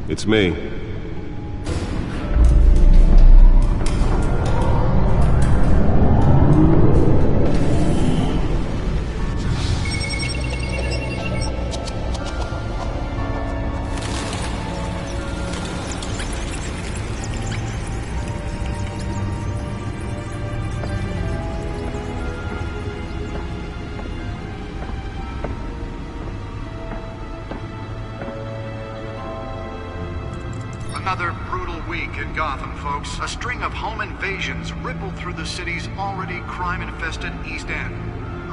It's me. Another brutal week in Gotham, folks. A string of home invasions rippled through the city's already crime-infested East End.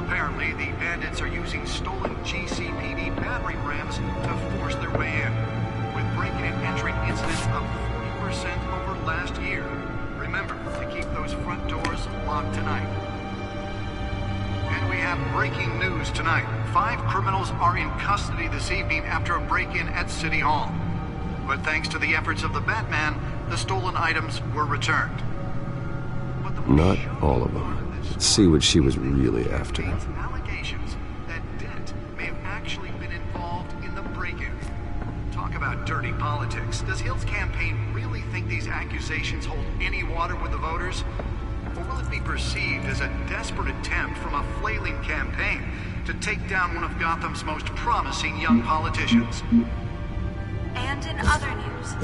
Apparently, the bandits are using stolen GCPD battering rams to force their way in, with breaking and entering incidents up 40% over last year. Remember to keep those front doors locked tonight. And we have breaking news tonight. 5 criminals are in custody this evening after a break-in at City Hall. But thanks to the efforts of the Batman, the stolen items were returned. Not all of them. Let's see what she was really after. Allegations that Dent may have actually been involved in the break-in. Talk about dirty politics. Does Hill's campaign really think these accusations hold any water with the voters? Or will it be perceived as a desperate attempt from a flailing campaign to take down one of Gotham's most promising young politicians? And in other news,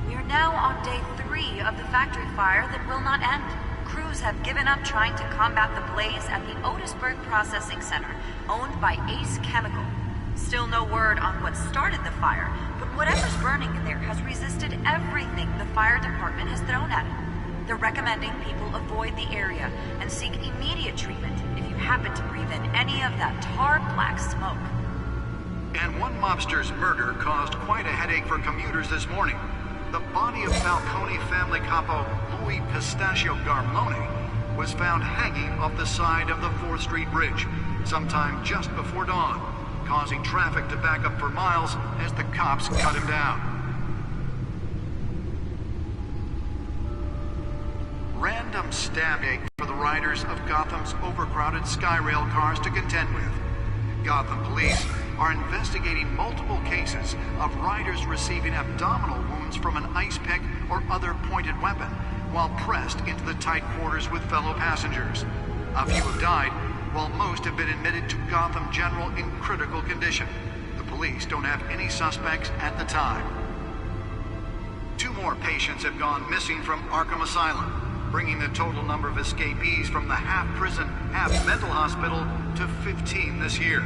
we are now on day 3 of the factory fire that will not end. Crews have given up trying to combat the blaze at the Otisburg Processing Center, owned by Ace Chemical. Still no word on what started the fire, but whatever's burning in there has resisted everything the fire department has thrown at it. They're recommending people avoid the area and seek immediate treatment if you happen to breathe in any of that tar black smoke. And one mobster's murder caused quite a headache for commuters this morning. The body of Falcone family capo Louis Pistachio Garmone was found hanging off the side of the 4th Street Bridge sometime just before dawn, causing traffic to back up for miles as the cops cut him down. Random stabbing for the riders of Gotham's overcrowded Skyrail cars to contend with. Gotham police are investigating multiple cases of riders receiving abdominal wounds from an ice pick or other pointed weapon while pressed into the tight quarters with fellow passengers. A few have died, while most have been admitted to Gotham General in critical condition. The police don't have any suspects at the time. 2 more patients have gone missing from Arkham Asylum, bringing the total number of escapees from the half-prison, half-mental hospital to 15 this year.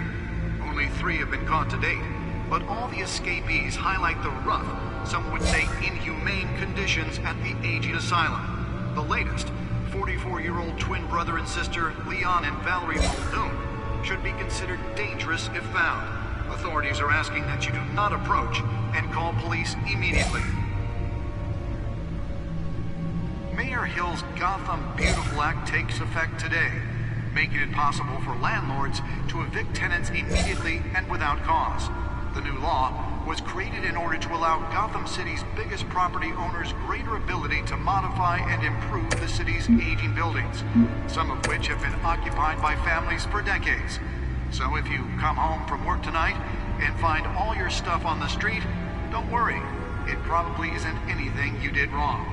Only 3 have been caught to date, but all the escapees highlight the rough, some would say inhumane conditions at the aging asylum. The latest, 44-year-old twin brother and sister Leon and Valerie Muldoon, should be considered dangerous if found. Authorities are asking that you do not approach and call police immediately. Mayor Hill's Gotham Beautiful Act takes effect today, making it possible for landlords to evict tenants immediately and without cause. The new law was created in order to allow Gotham City's biggest property owners greater ability to modify and improve the city's aging buildings, some of which have been occupied by families for decades. So if you come home from work tonight and find all your stuff on the street, don't worry. It probably isn't anything you did wrong.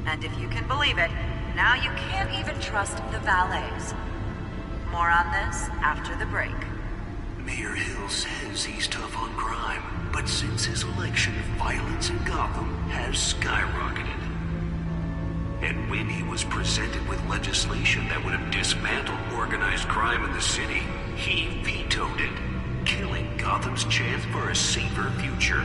And if you can believe it, now you can't even trust the valets. More on this after the break. Mayor Hill says he's tough on crime, but since his election, violence in Gotham has skyrocketed. And when he was presented with legislation that would have dismantled organized crime in the city, he vetoed it, killing Gotham's chance for a safer future.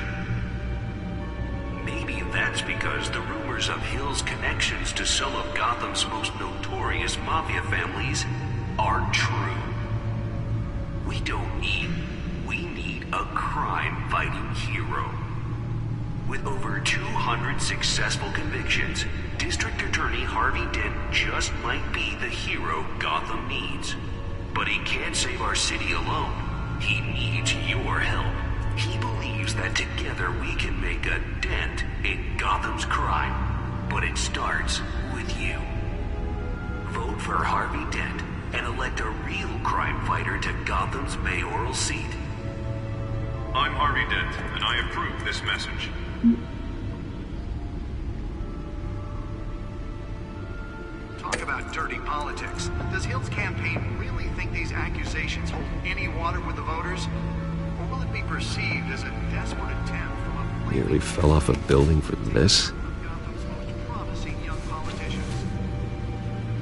Maybe that's because the rumors of Hill's connections to some of Gotham's most notorious mafia families aren't true. We need a crime-fighting hero. With over 200 successful convictions, District Attorney Harvey Dent just might be the hero Gotham needs. But he can't save our city alone. He needs your help. He believes that together we can make a dent in Gotham's crime. But it starts with you. Vote for Harvey Dent and elect a real crime fighter to Gotham's mayoral seat. I'm Harvey Dent, and I approve this message. Talk about dirty politics. Does Hill's campaign really think these accusations hold any water with the voters? Or will it be perceived as a desperate attempt from a Nearly fell off a building for this? Gotham's most promising young politicians?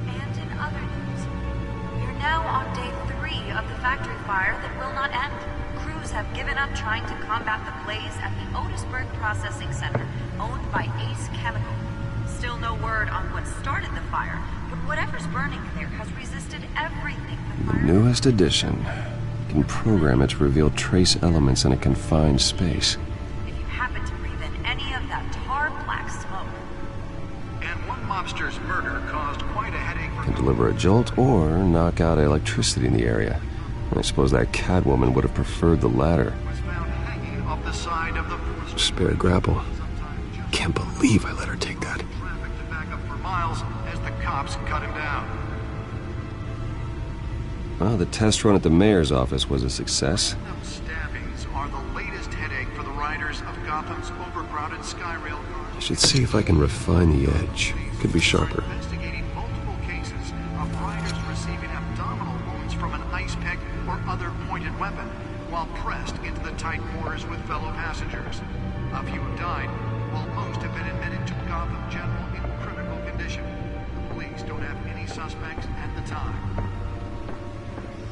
And in other news, we're now on day 3 of the factory fire that will not end. Crews have given up trying to combat the blaze at the Otisburg Processing Center, owned by Ace Chemical. Still no word on what started the fire, but whatever's burning there has resisted everything the fire... Newest edition. Can program it to reveal trace elements in a confined space. If you happen to breathe in any of that tar black smoke... And one mobster's murder caused quite a headache for... Can deliver a jolt or knock out electricity in the area. I suppose that Catwoman would have preferred the latter. was found hanging off the side of the... Spare grapple. Can't believe I let her take that. Traffic to back up for miles as the cops cut him down. Well, the test run at the mayor's office was a success. Random stabbings are the latest headache for the riders of Gotham's overcrowded Skyrail cars. I should see if I can refine the edge. Could be sharper. Investigating multiple cases of riders receiving abdominal wounds from an ice pick or other pointed weapon while pressed into the tight quarters with fellow passengers. A few have died, while most have been admitted to Gotham General in critical condition. The police don't have any suspects at the time.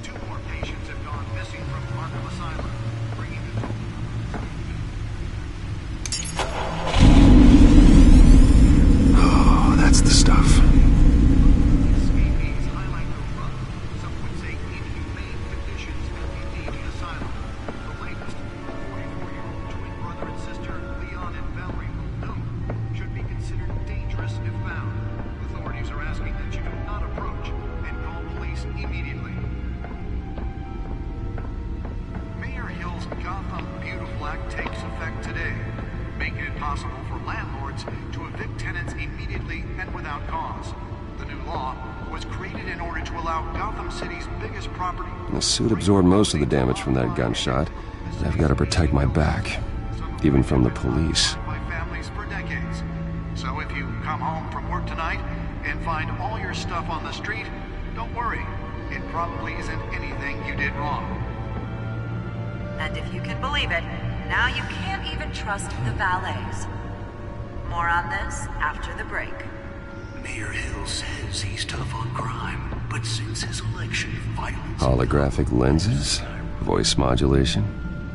2 more patients have gone missing from Markham Asylum, bringing the total. Oh, that's the stuff. Escapees highlight the rough, some would say inhumane conditions at the DD Asylum. The latest, 44-year-old twin brother and sister, Leon and Valerie Muldoon, should be considered dangerous if found. Authorities are asking that you do not approach and call police immediately. Mayor Hill's Gotham Beautiful Act takes effect today, making it possible for landlords to evict tenants immediately and without cause. The new law was created in order to allow Gotham City's biggest property... The suit absorbed most of the damage from that gunshot. I've got to protect my back, even from the police. ...by families for decades. So if you come home from work tonight and find all your stuff on the street, don't worry. It probably isn't anything you did wrong. And if you can believe it, now you can't even trust the valets. More on this after the break. Mayor Hill says he's tough on crime, but since his election, violence... Holographic lenses? Voice modulation?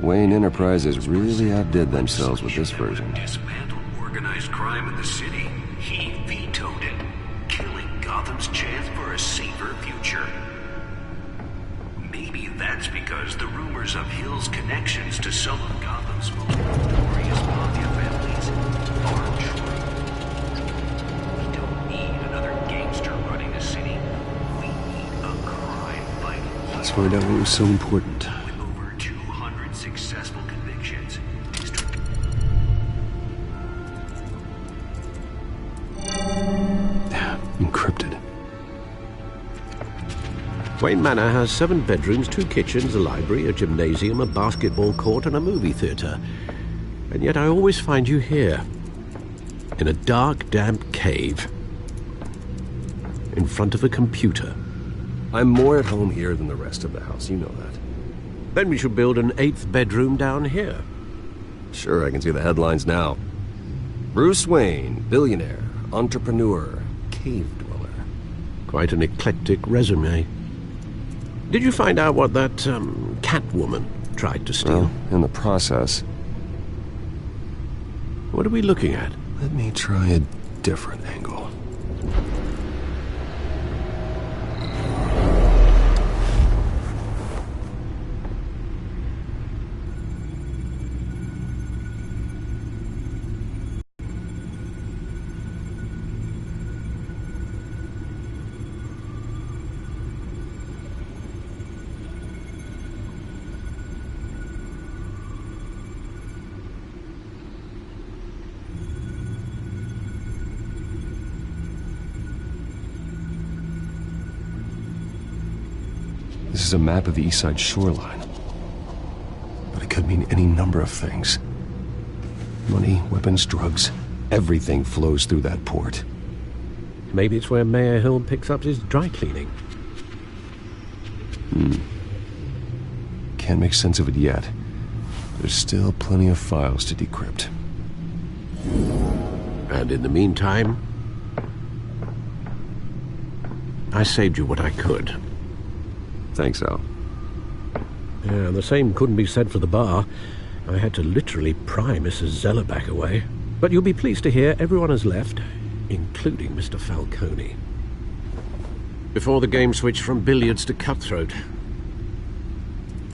Wayne Enterprises really outdid themselves with this version. Dismantled organized crime in the city. He vetoed it, killing Gotham's chance for a safer future. Maybe that's because the rumors of Hill's connections to some of Gotham's most notorious mafia families are true. We don't need another gangster running the city. We need a crime-fighting hero. Let's find out what was so important. With over 200 successful convictions, Encrypted. Wayne Manor has 7 bedrooms, 2 kitchens, a library, a gymnasium, a basketball court, and a movie theater. And yet I always find you here, in a dark, damp cave, in front of a computer. I'm more at home here than the rest of the house, you know that. Then we should build an 8th bedroom down here. Sure, I can see the headlines now. Bruce Wayne, billionaire, entrepreneur, cave dweller. Quite an eclectic resume. Did you find out what that, Catwoman tried to steal? Well, in the process. What are we looking at? Let me try a different angle. This is a map of the East Side shoreline. But it could mean any number of things. Money, weapons, drugs, everything flows through that port. Maybe it's where Mayor Hill picks up his dry cleaning. Can't make sense of it yet. There's still plenty of files to decrypt. And in the meantime, I saved you what I could. Thanks, Al. Yeah, the same couldn't be said for the bar. I had to literally pry Mrs. Zeller back away. But you'll be pleased to hear everyone has left, including Mr. Falcone. Before the game switched from billiards to cutthroat.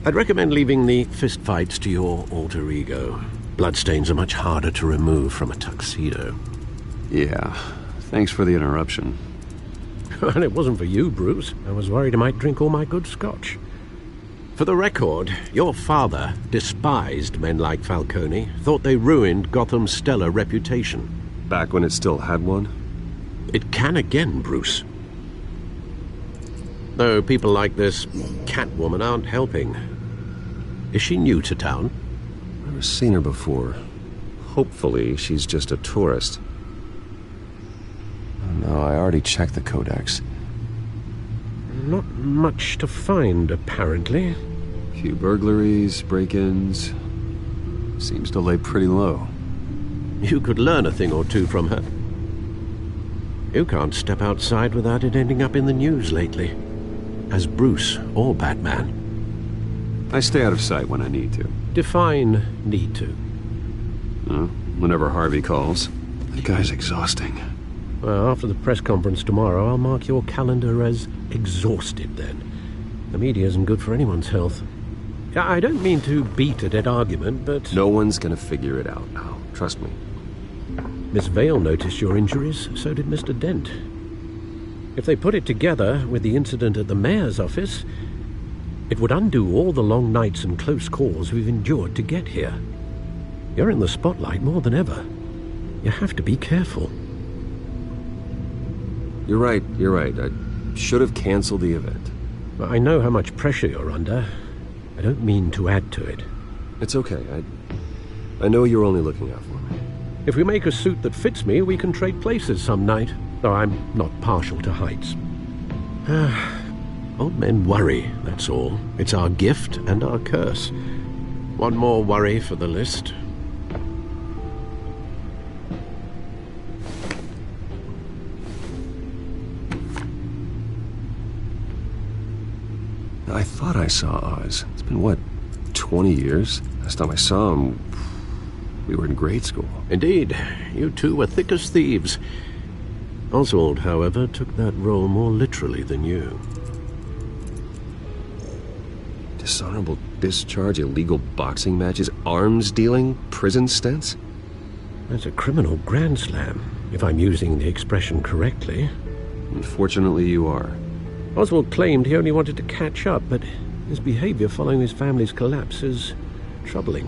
I'd recommend leaving the fistfights to your alter ego. Bloodstains are much harder to remove from a tuxedo. Yeah, thanks for the interruption. And it wasn't for you, Bruce. I was worried I might drink all my good scotch. For the record, your father despised men like Falcone, thought they ruined Gotham's stellar reputation. Back when it still had one? It can again, Bruce. Though people like this Catwoman aren't helping. Is she new to town? Never seen her before. Hopefully, she's just a tourist. No, I already checked the codex. Not much to find, apparently. Few burglaries, break-ins. Seems to lay pretty low. You could learn a thing or two from her. You can't step outside without it ending up in the news lately. As Bruce or Batman. I stay out of sight when I need to. Define need to. Whenever Harvey calls. That guy's exhausting. Well, after the press conference tomorrow, I'll mark your calendar as exhausted then. The media isn't good for anyone's health. I don't mean to beat a dead argument, but... No one's gonna figure it out now. Trust me. Miss Vale noticed your injuries, so did Mr. Dent. If they put it together with the incident at the mayor's office, it would undo all the long nights and close calls we've endured to get here. You're in the spotlight more than ever. You have to be careful. You're right. I should have canceled the event. I know how much pressure you're under. I don't mean to add to it. It's okay. I know you're only looking out for me. If we make a suit that fits me, we can trade places some night. Though I'm not partial to heights. Old men worry, that's all. It's our gift and our curse. One more worry for the list. I thought I saw Oz. It's been, what, 20 years? Last time I saw him, we were in grade school. Indeed. You two were thick as thieves. Oswald, however, took that role more literally than you. Dishonorable discharge, illegal boxing matches, arms dealing, prison stints? That's a criminal grand slam, if I'm using the expression correctly. Unfortunately, you are. Oswald claimed he only wanted to catch up, but his behavior following his family's collapse is troubling.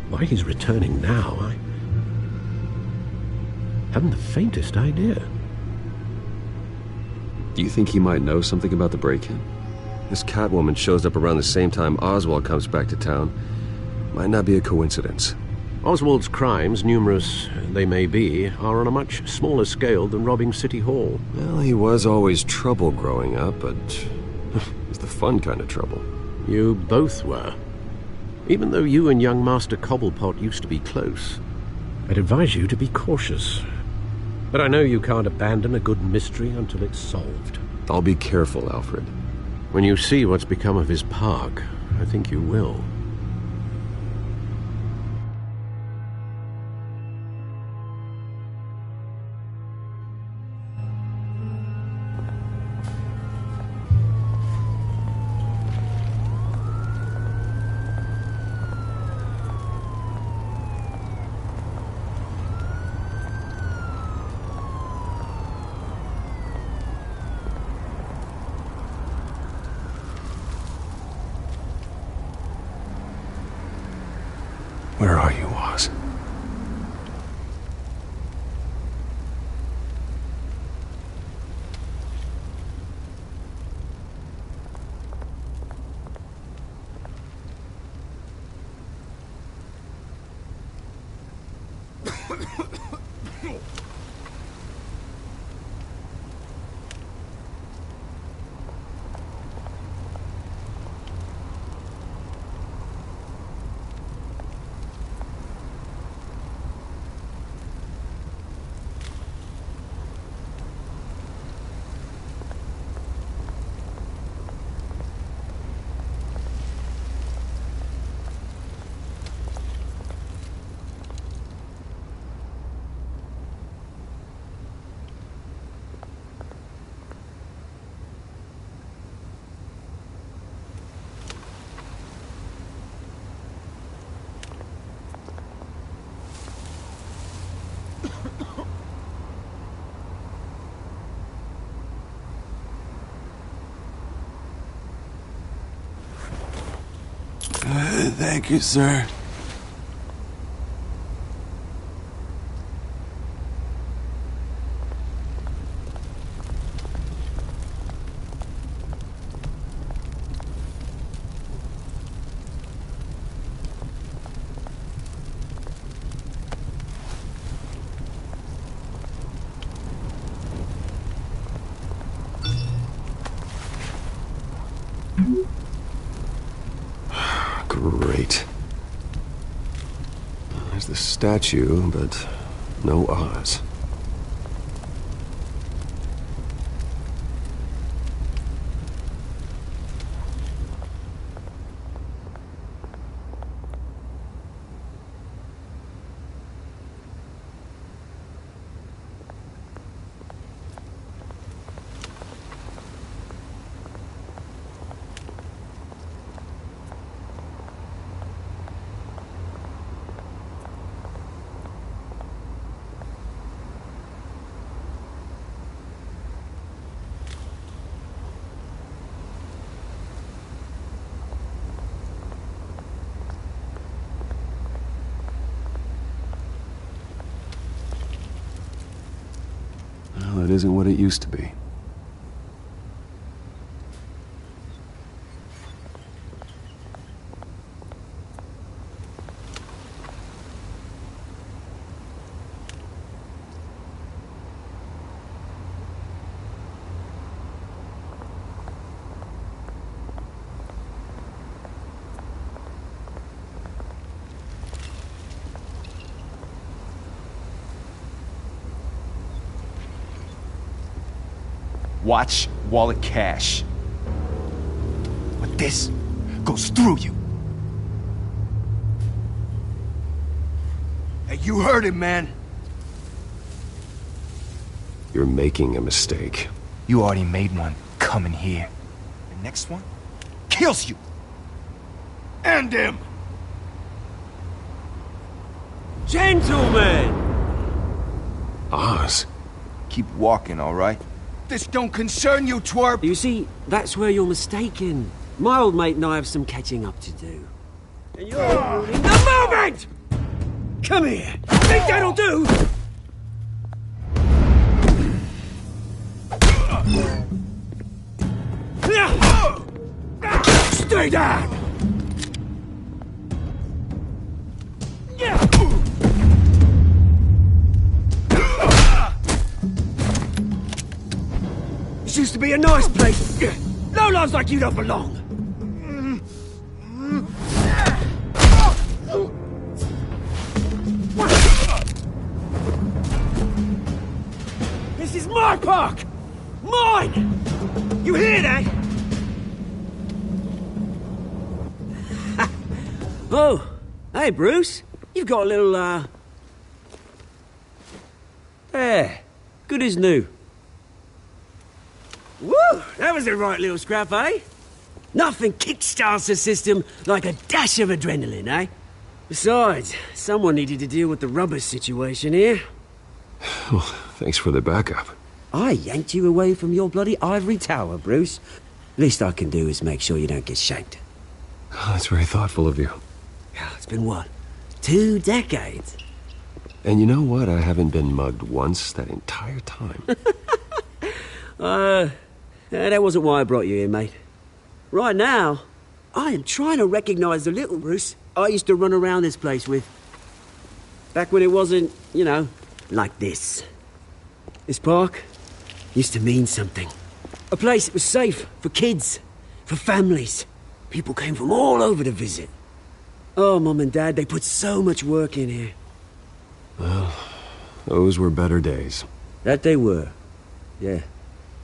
Why he's returning now, I haven't the faintest idea. Do you think he might know something about the break-in? This Catwoman shows up around the same time Oswald comes back to town. Might not be a coincidence. Oswald's crimes, numerous they may be, are on a much smaller scale than robbing City Hall. Well, he was always trouble growing up, but it's the fun kind of trouble. You both were. Even though you and young Master Cobblepot used to be close. I'd advise you to be cautious. But I know you can't abandon a good mystery until it's solved. I'll be careful, Alfred. When you see what's become of his park, I think you will. Thank you, sir. Great. There's the statue, but no Oz. Well, it isn't what it used to be. Watch wallet cash. But this goes through you. Hey, you heard him, man. You're making a mistake. You already made one coming here. The next one kills you. And him. Gentlemen! Oz? Keep walking, all right? This don't concern you, twerp! You see, that's where you're mistaken. My old mate and I have some catching up to do. And you're ruining the moment! Come here! Think that'll do? Stay down! This used to be a nice place. Lowlifes like you don't belong. This is my park! Mine! You hear that? Oh, hey Bruce. You've got a little, There. Good as new. Woo! That was a right little scrap, eh? Nothing kickstarts the system like a dash of adrenaline, eh? Besides, someone needed to deal with the rubber situation here. Well, thanks for the backup. I yanked you away from your bloody ivory tower, Bruce. Least I can do is make sure you don't get shanked. Oh, that's very thoughtful of you. It's been what? 2 decades? And you know what? I haven't been mugged once that entire time. That wasn't why I brought you here, mate. Right now, I am trying to recognize the little Bruce I used to run around this place with. Back when it wasn't, you know, like this. This park used to mean something. A place that was safe for kids, for families. People came from all over to visit. Oh, Mum and Dad, they put so much work in here. Well, those were better days. That they were. Yeah.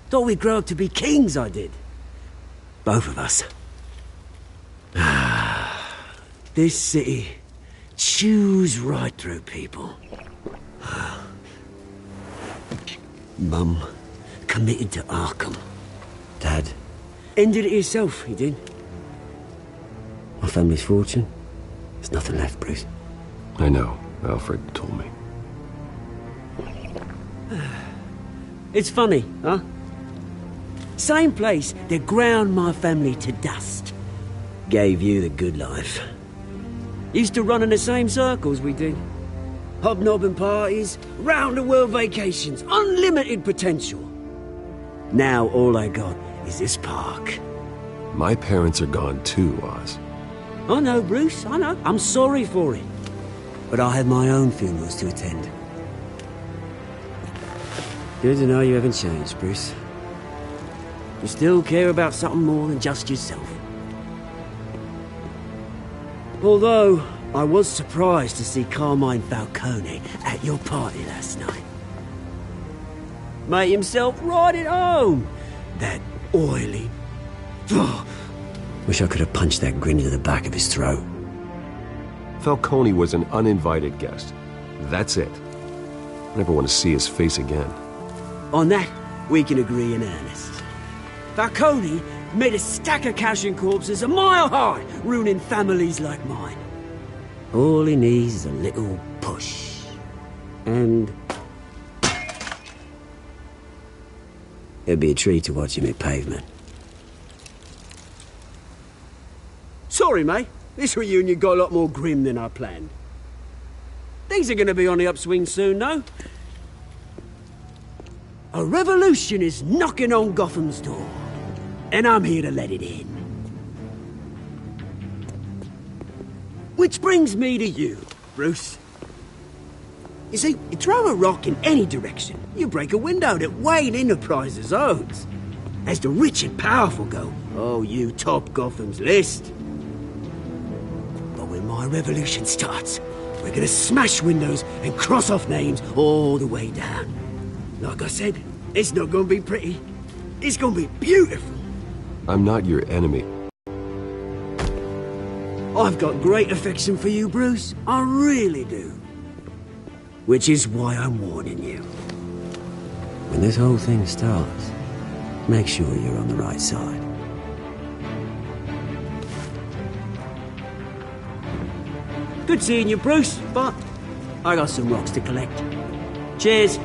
Thought we'd grow up to be kings, I did. Both of us. This city chews right through people. Mum committed to Arkham. Dad ended it himself, he did. My family's fortune, there's nothing left, Bruce. I know. Alfred told me. It's funny, huh? Same place that ground my family to dust. Gave you the good life. Used to run in the same circles we did. Hobnobbing parties, round-the-world vacations, unlimited potential. Now all I got is this park. My parents are gone too, Oz. I know, Bruce, I know. I'm sorry for it. But I have my own funerals to attend. Good to know you haven't changed, Bruce. You still care about something more than just yourself. Although, I was surprised to see Carmine Falcone at your party last night. Made himself right at home. That oily... Wish I could have punched that grin into the back of his throat. Falcone was an uninvited guest. That's it. I never want to see his face again. On that, we can agree in earnest. Falcone made a stack of cashing corpses a mile high, ruining families like mine. All he needs is a little push. And... it'd be a treat to watch him hit pavement. Sorry, mate. This reunion got a lot more grim than I planned. Things are gonna be on the upswing soon, though. A revolution is knocking on Gotham's door. And I'm here to let it in. Which brings me to you, Bruce. You see, you throw a rock in any direction, you break a window that Wayne Enterprises owns. As the rich and powerful go, oh, you top Gotham's list. But when my revolution starts, we're gonna smash windows and cross off names all the way down. Like I said, it's not gonna be pretty. It's gonna be beautiful. I'm not your enemy. I've got great affection for you, Bruce. I really do. Which is why I'm warning you. When this whole thing starts, make sure you're on the right side. Good seeing you, Bruce, but I got some rocks to collect. Cheers.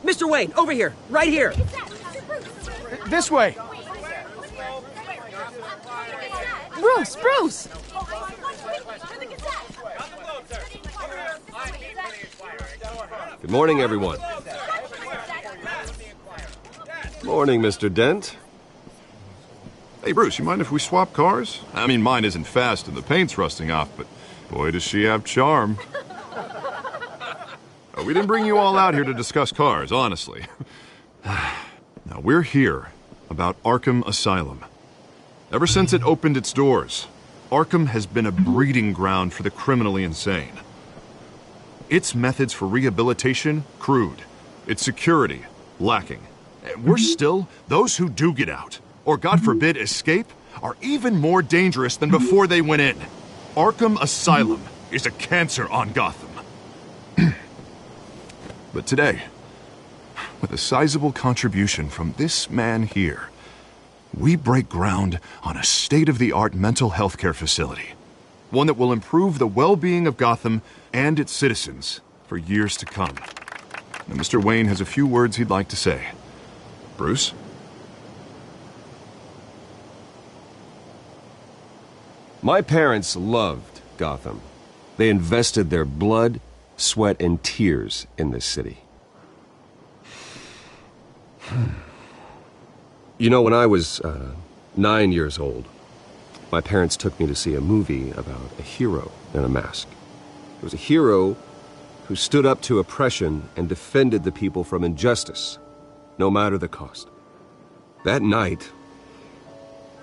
Mr. Wayne, over here, right here. This way. Bruce! Good morning, everyone. Morning, Mr. Dent. Hey, Bruce, you mind if we swap cars? I mean, mine isn't fast and the paint's rusting off, but boy, does she have charm. We didn't bring you all out here to discuss cars, honestly. Now, we're here about Arkham Asylum. Ever since it opened its doors, Arkham has been a breeding ground for the criminally insane. Its methods for rehabilitation, crude. Its security, lacking. We're still, those who do get out, or God forbid escape, are even more dangerous than before they went in. Arkham Asylum is a cancer on Gotham. But today, with a sizable contribution from this man here, we break ground on a state-of-the-art mental health care facility. One that will improve the well-being of Gotham and its citizens for years to come. Now, Mr. Wayne has a few words he'd like to say. Bruce? My parents loved Gotham. They invested their blood, sweat, and tears in this city. You know, when I was 9 years old, my parents took me to see a movie about a hero in a mask. It was a hero who stood up to oppression and defended the people from injustice, no matter the cost. That night,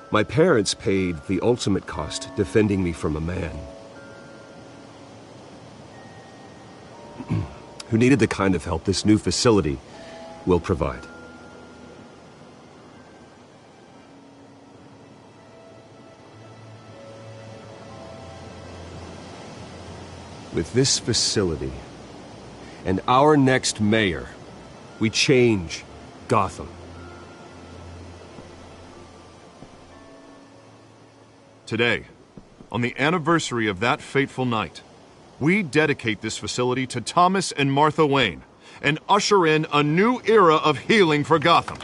my parents paid the ultimate cost defending me from a man who needed the kind of help this new facility will provide. With this facility and our next mayor, we change Gotham. Today, on the anniversary of that fateful night, we dedicate this facility to Thomas and Martha Wayne and usher in a new era of healing for Gotham.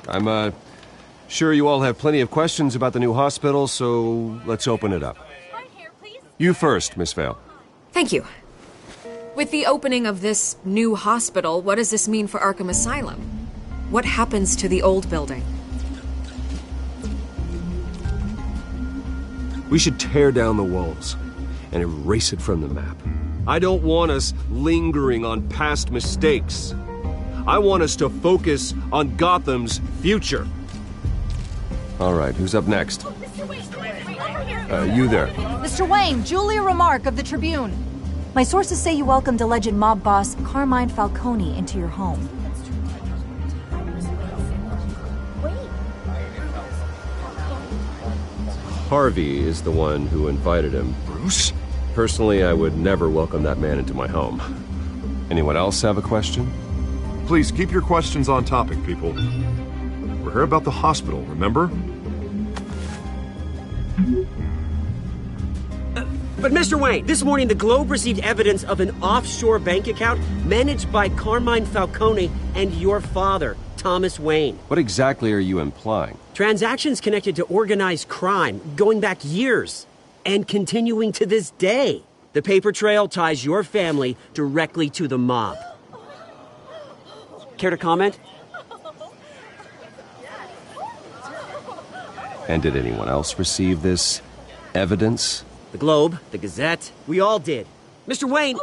I'm sure you all have plenty of questions about the new hospital, so let's open it up. You first, Miss Vale. Thank you. With the opening of this new hospital, what does this mean for Arkham Asylum? What happens to the old building? We should tear down the walls and erase it from the map. I don't want us lingering on past mistakes. I want us to focus on Gotham's future. All right, who's up next? You there. Mr. Wayne, Julia Remark of the Tribune. My sources say you welcomed alleged mob boss Carmine Falcone into your home. Harvey is the one who invited him. Bruce? Personally, I would never welcome that man into my home. Anyone else have a question? Please keep your questions on topic, people. We're here about the hospital, remember? But Mr. Wayne, this morning the Globe received evidence of an offshore bank account managed by Carmine Falcone and your father, Thomas Wayne. What exactly are you implying? Transactions connected to organized crime going back years and continuing to this day. The paper trail ties your family directly to the mob. Care to comment? And did anyone else receive this evidence? The Globe, the Gazette, we all did. Mr. Wayne,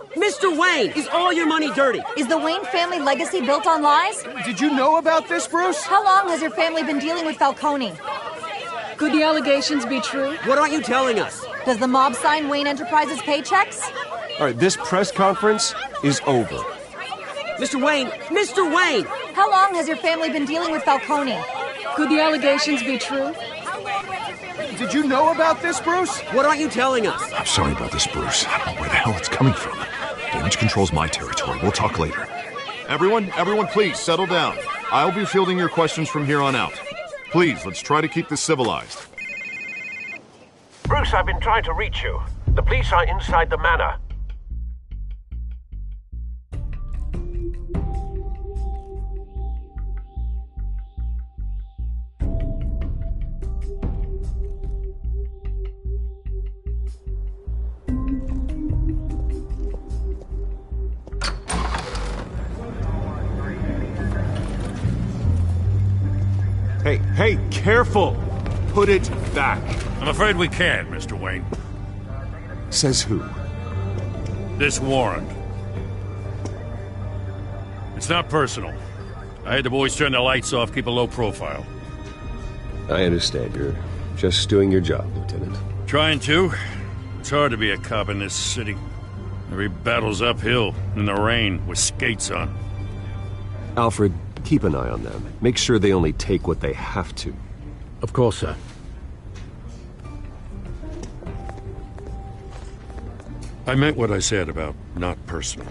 is all your money dirty? Is the Wayne family legacy built on lies? Did you know about this, Bruce? How long has your family been dealing with Falcone? Could the allegations be true? What aren't you telling us? Does the mob sign Wayne Enterprises paychecks? All right, this press conference is over. Mr. Wayne! How long has your family been dealing with Falcone? Could the allegations be true? Did you know about this, Bruce? What aren't you telling us? I'm sorry about this, Bruce. I don't know where the hell it's coming from. Damage control's my territory. We'll talk later. Everyone, please, settle down. I'll be fielding your questions from here on out. Please, let's try to keep this civilized. Bruce, I've been trying to reach you. The police are inside the manor. Hey, careful! Put it back. I'm afraid we can't, Mr. Wayne. Says who? This warrant. It's not personal. I had the boys turn the lights off, keep a low profile. I understand. You're just doing your job, Lieutenant. Trying to. It's hard to be a cop in this city. Every battle's uphill, in the rain, with skates on. Alfred, keep an eye on them. Make sure they only take what they have to. Of course, sir. I meant what I said about not personal.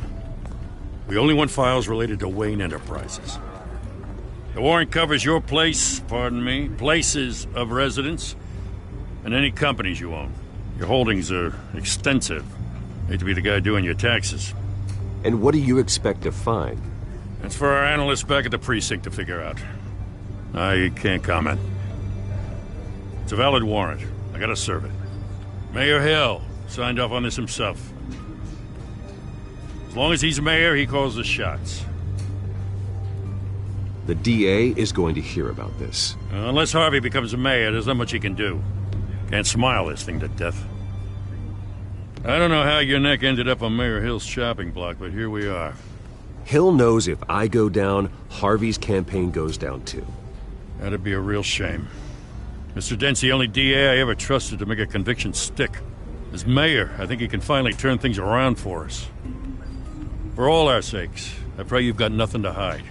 We only want files related to Wayne Enterprises. The warrant covers your place, pardon me, places of residence, and any companies you own. Your holdings are extensive. Hate to be the guy doing your taxes. And what do you expect to find? That's for our analysts back at the precinct to figure out. I can't comment. It's a valid warrant. I gotta serve it. Mayor Hill signed off on this himself. As long as he's mayor, he calls the shots. The DA is going to hear about this. Unless Harvey becomes a mayor, there's not much he can do. Can't smile this thing to death. I don't know how your neck ended up on Mayor Hill's shopping block, but here we are. Hill knows if I go down, Harvey's campaign goes down too. That'd be a real shame. Mr. Dent's the only DA I ever trusted to make a conviction stick. As mayor, I think he can finally turn things around for us. For all our sakes, I pray you've got nothing to hide.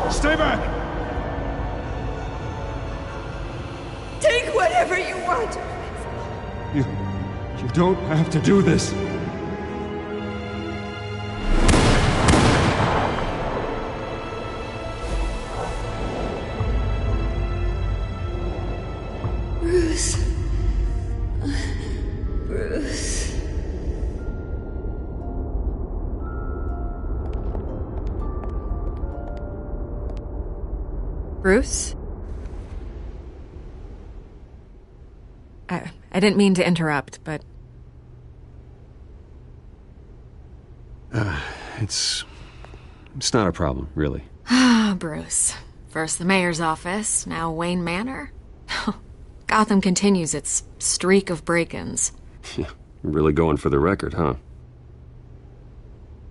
Stay back! Take whatever you want. You don't have to do this. Bruce. Bruce. Bruce? I didn't mean to interrupt, but... It's not a problem, really. Ah, Bruce. First the mayor's office, now Wayne Manor. Gotham continues its streak of break-ins. Yeah, you're really going for the record, huh?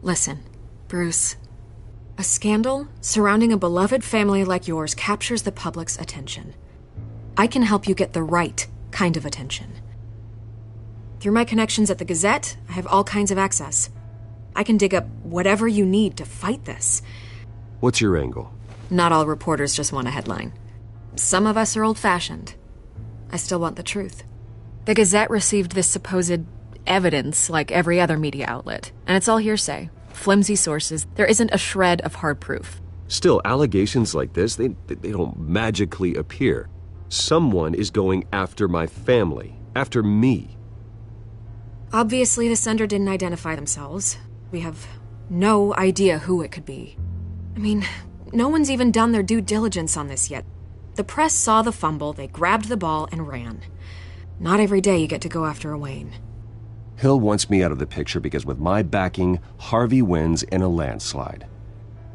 Listen, Bruce. A scandal surrounding a beloved family like yours captures the public's attention. I can help you get the right kind of attention. Through my connections at the Gazette, I have all kinds of access. I can dig up whatever you need to fight this. What's your angle? Not all reporters just want a headline. Some of us are old-fashioned. I still want the truth. The Gazette received this supposed evidence like every other media outlet, and it's all hearsay. Flimsy sources. There isn't a shred of hard proof. Still, allegations like this, they don't magically appear. Someone is going after my family, after me. Obviously, the sender didn't identify themselves. We have no idea who it could be. I mean, no one's even done their due diligence on this yet. The press saw the fumble, they grabbed the ball and ran. Not every day you get to go after a Wayne. Hill wants me out of the picture because with my backing, Harvey wins in a landslide.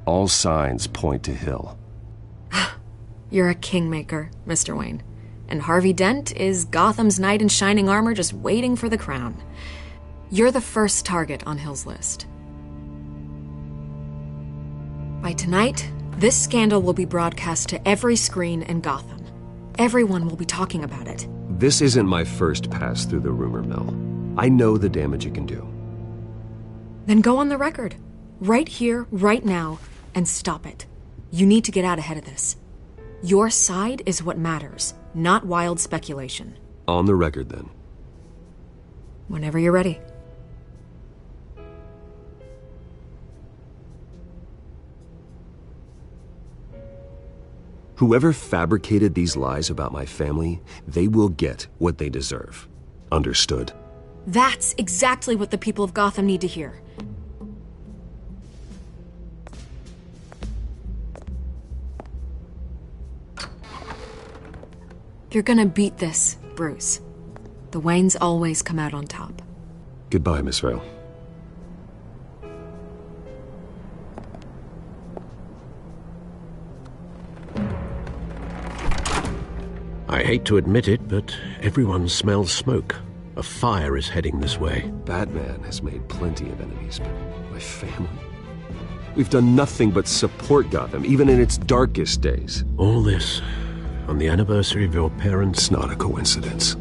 All signs point to Hill. You're a kingmaker, Mr. Wayne. And Harvey Dent is Gotham's knight in shining armor just waiting for the crown. You're the first target on Hill's list. By tonight, this scandal will be broadcast to every screen in Gotham. Everyone will be talking about it. This isn't my first pass through the rumor mill. I know the damage it can do. Then go on the record. Right here, right now, and stop it. You need to get out ahead of this. Your side is what matters, not wild speculation. On the record, then. Whenever you're ready. Whoever fabricated these lies about my family, they will get what they deserve. Understood? That's exactly what the people of Gotham need to hear. You're gonna beat this, Bruce. The The Waynes always come out on top. Goodbye, Miss Vale. I hate to admit it, but everyone smells smoke. A fire is heading this way. Batman has made plenty of enemies, but my family? We've done nothing but support Gotham, even in its darkest days. All this on the anniversary of your parents'... It's not a coincidence.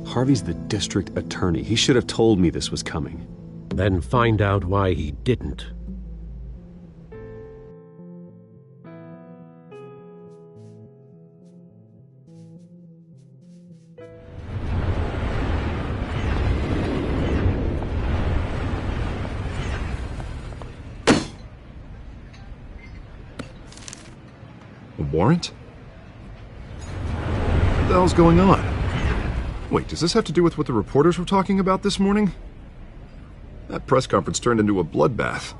Harvey's the district attorney. He should have told me this was coming. Then find out why he didn't. A warrant? What the hell's going on? Wait, does this have to do with what the reporters were talking about this morning? That press conference turned into a bloodbath.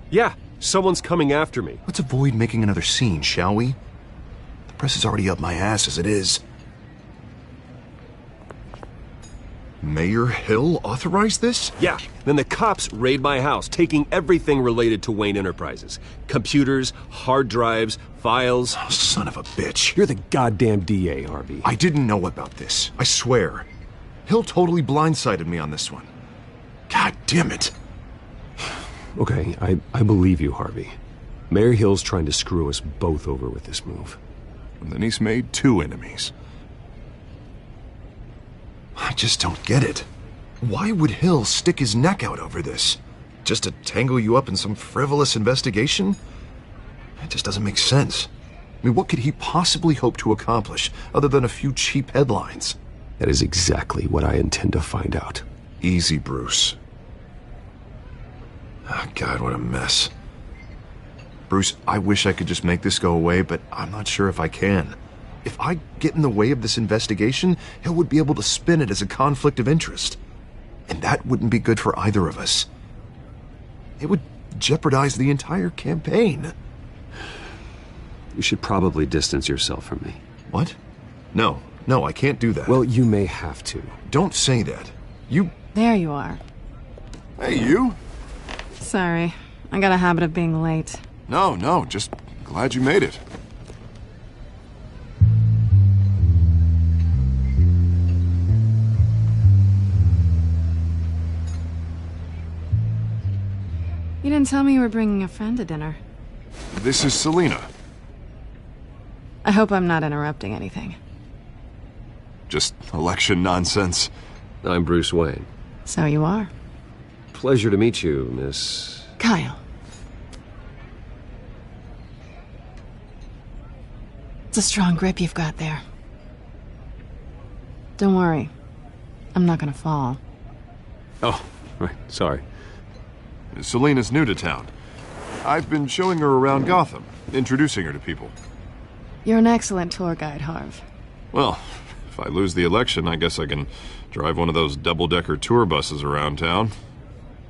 Yeah, someone's coming after me. Let's avoid making another scene, shall we? The press is already up my ass as it is. Mayor Hill authorized this? Yeah, then the cops raid my house, taking everything related to Wayne Enterprises. Computers, hard drives, files. Oh, son of a bitch. You're the goddamn DA, Harvey. I didn't know about this. I swear. Hill totally blindsided me on this one. God damn it. Okay, I believe you, Harvey. Mayor Hill's trying to screw us both over with this move. And then he's made 2 enemies. I just don't get it. Why would Hill stick his neck out over this? Just to tangle you up in some frivolous investigation? It just doesn't make sense. I mean, what could he possibly hope to accomplish other than a few cheap headlines? That is exactly what I intend to find out. Easy, Bruce. Oh, God, what a mess. Bruce, I wish I could just make this go away, but I'm not sure if I can. If I get in the way of this investigation, Hill would be able to spin it as a conflict of interest. And that wouldn't be good for either of us. It would jeopardize the entire campaign. You should probably distance yourself from me. What? No, I can't do that. Well, you may have to. Don't say that. You... There you are. Hey, you? Sorry. I got a habit of being late. No, just glad you made it. You didn't tell me you were bringing a friend to dinner. This is Selina. I hope I'm not interrupting anything. Just election nonsense. I'm Bruce Wayne. So you are. Pleasure to meet you, Miss... Kyle. It's a strong grip you've got there. Don't worry. I'm not gonna fall. Oh, right, sorry. Selina's new to town. I've been showing her around Gotham, introducing her to people. You're an excellent tour guide, Harv. Well, if I lose the election, I guess I can drive one of those double-decker tour buses around town.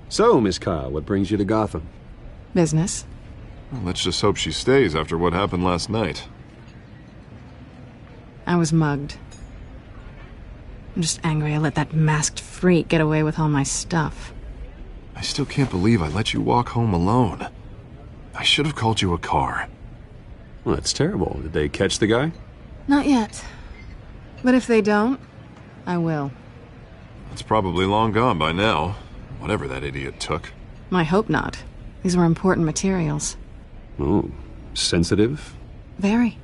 So, Miss Kyle, what brings you to Gotham? Business. Well, let's just hope she stays after what happened last night. I was mugged. I'm just angry I let that masked freak get away with all my stuff. I still can't believe I let you walk home alone. I should have called you a car. Well, that's terrible. Did they catch the guy? Not yet. But if they don't, I will. It's probably long gone by now, whatever that idiot took. I hope not. These were important materials. Ooh, sensitive? Very.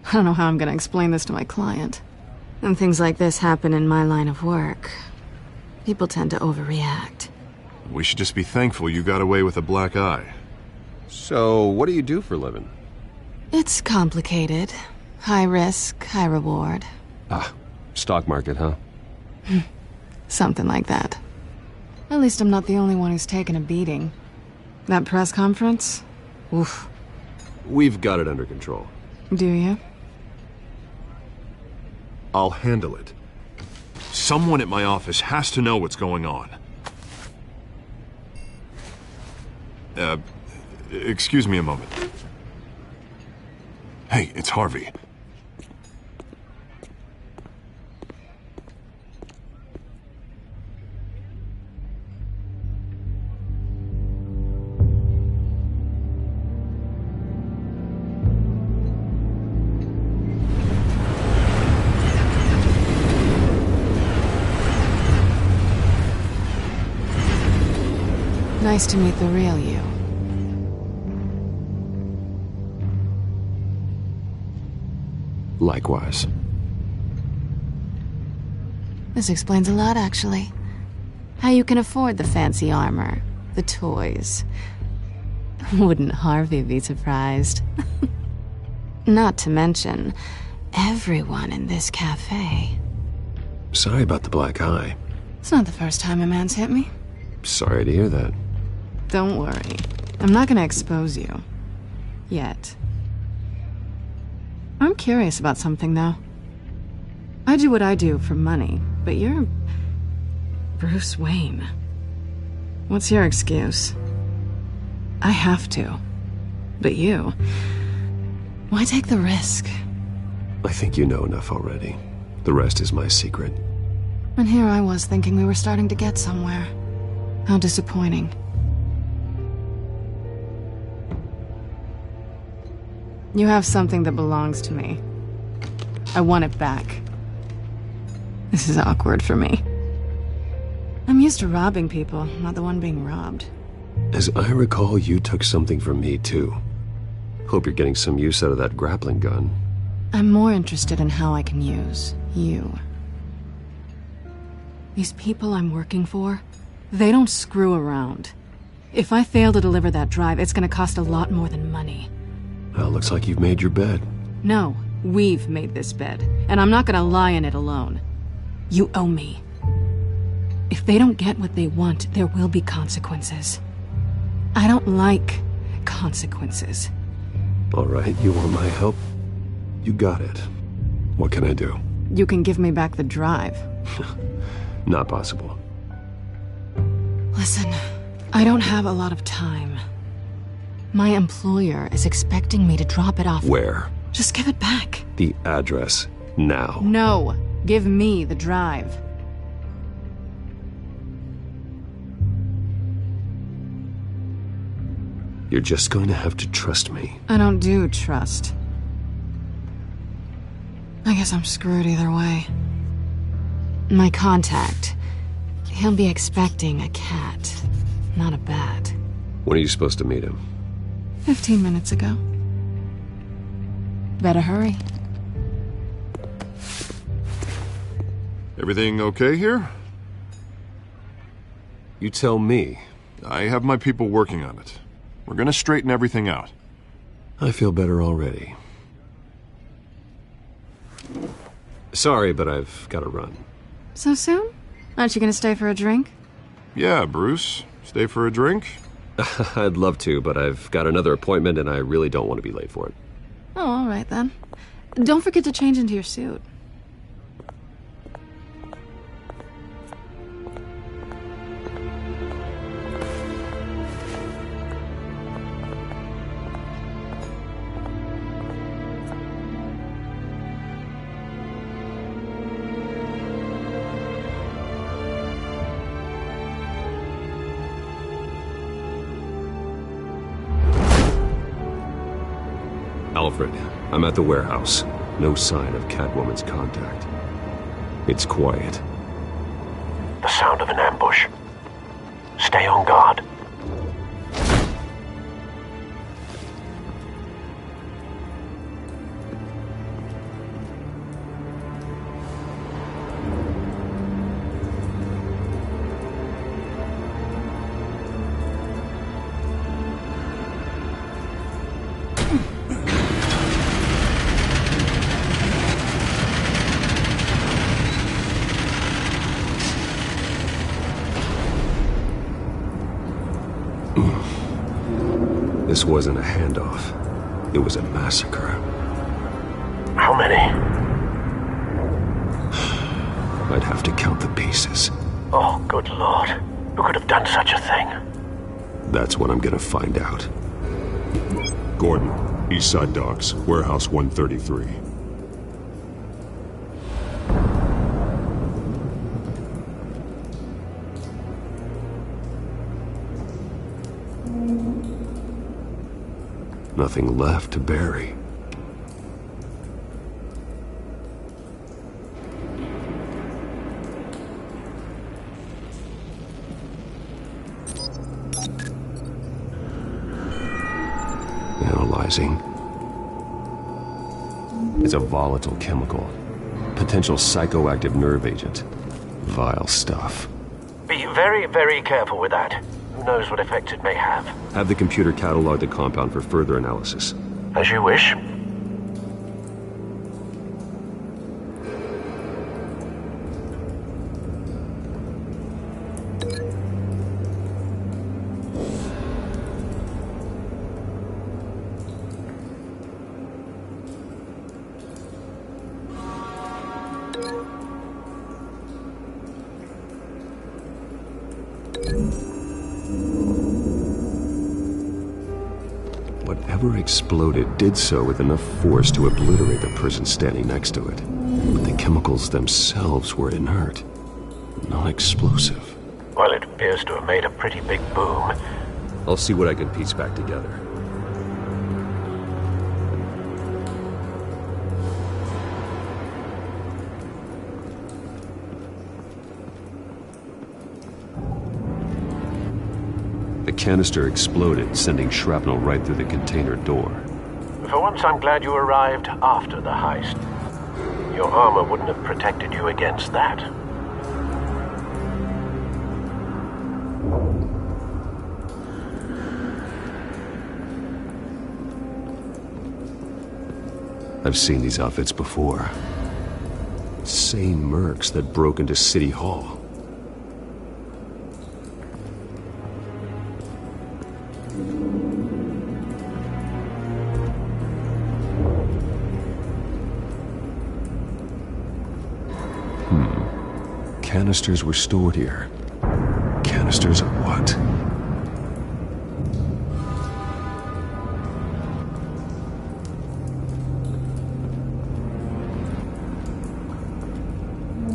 I don't know how I'm gonna explain this to my client. When things like this happen in my line of work, people tend to overreact. We should just be thankful you got away with a black eye. So, what do you do for a living? It's complicated. High risk, high reward. Ah, stock market, huh? Something like that. At least I'm not the only one who's taken a beating. That press conference? Oof. We've got it under control. Do you? I'll handle it. Someone at my office has to know what's going on. Excuse me a moment. Hey, it's Harvey. Nice to meet the real you. Likewise. This explains a lot, actually. How you can afford the fancy armor, the toys. Wouldn't Harvey be surprised? Not to mention, everyone in this cafe. Sorry about the black eye. It's not the first time a man's hit me. Sorry to hear that. Don't worry. I'm not gonna expose you. Yet. I'm curious about something, though. I do what I do for money, but you're... Bruce Wayne. What's your excuse? I have to. But you... Why take the risk? I think you know enough already. The rest is my secret. And here I was thinking we were starting to get somewhere. How disappointing. You have something that belongs to me. I want it back. This is awkward for me. I'm used to robbing people, not the one being robbed. As I recall, you took something from me, too. Hope you're getting some use out of that grappling gun. I'm more interested in how I can use you. These people I'm working for, they don't screw around. If I fail to deliver that drive, it's gonna cost a lot more than money. Well, looks like you've made your bed. No, we've made this bed, and I'm not gonna lie in it alone. You owe me. If they don't get what they want, there will be consequences. I don't like consequences. All right, you want my help? You got it. What can I do? You can give me back the drive. Not possible. Listen, I don't have a lot of time. My employer is expecting me to drop it off. Where? Just give it back. The address, now. No, give me the drive. You're just going to have to trust me. I don't do trust. I guess I'm screwed either way. My contact, he'll be expecting a cat, not a bat. When are you supposed to meet him? 15 minutes ago. Better hurry. Everything okay here? You tell me. I have my people working on it. We're gonna straighten everything out. I feel better already. Sorry, but I've got to run. So soon? Aren't you gonna stay for a drink? Yeah, Bruce. Stay for a drink? I'd love to, but I've got another appointment and I really don't want to be late for it. Oh, all right then. Don't forget to change into your suit. Alfred, I'm at the warehouse. No sign of Catwoman's contact. It's quiet. The sound of an ambush. Stay on guard. This wasn't a handoff. It was a massacre. How many? I'd have to count the pieces. Oh, good lord. Who could have done such a thing? That's what I'm gonna find out. Gordon, Eastside Docks, Warehouse 133. Nothing left to bury. agonizing. It's a volatile chemical. Potential psychoactive nerve agent. Vile stuff. Be very, very careful with that. Who knows what effects it may have. Have the computer catalog the compound for further analysis. As you wish. Whatever exploded did so with enough force to obliterate the person standing next to it. But the chemicals themselves were inert, non-explosive. Well, it appears to have made a pretty big boom. I'll see what I can piece back together. The canister exploded, sending shrapnel right through the container door. For once, I'm glad you arrived after the heist. Your armor wouldn't have protected you against that. I've seen these outfits before. Same mercs that broke into City Hall. Canisters were stored here. Canisters of what?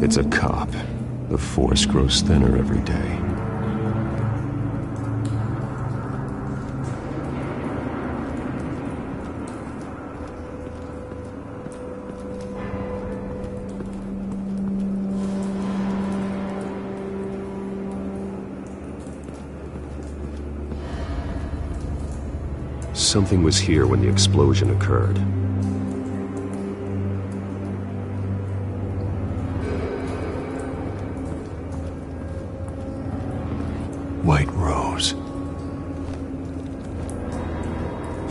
It's a cop. The force grows thinner every day. Something was here when the explosion occurred. White Rose.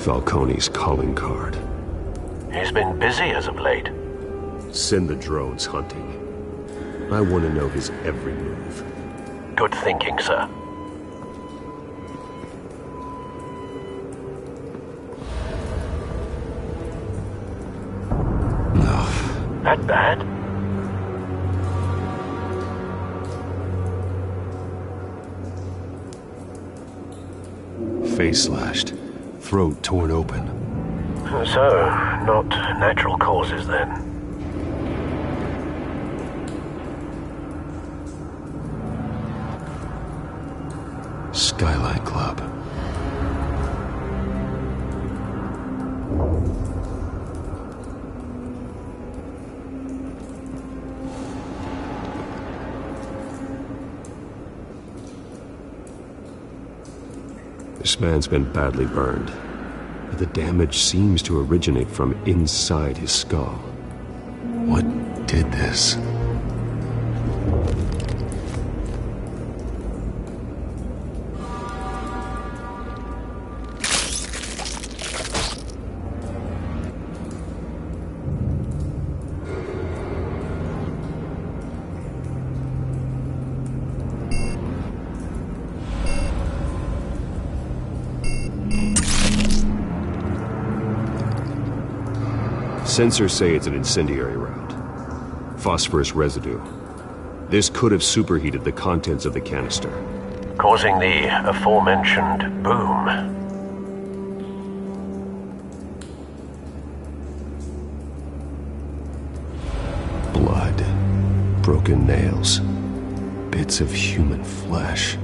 Falcone's calling card. He's been busy as of late. Send the drones hunting. I want to know his every move. Good thinking, sir. That bad? Face slashed, throat torn open. So, not natural causes then. Skylight Club. This man's been badly burned, but the damage seems to originate from inside his skull. What did this? Sensors say it's an incendiary round. Phosphorus residue. This could have superheated the contents of the canister, causing the aforementioned boom. Blood. Broken nails. Bits of human flesh.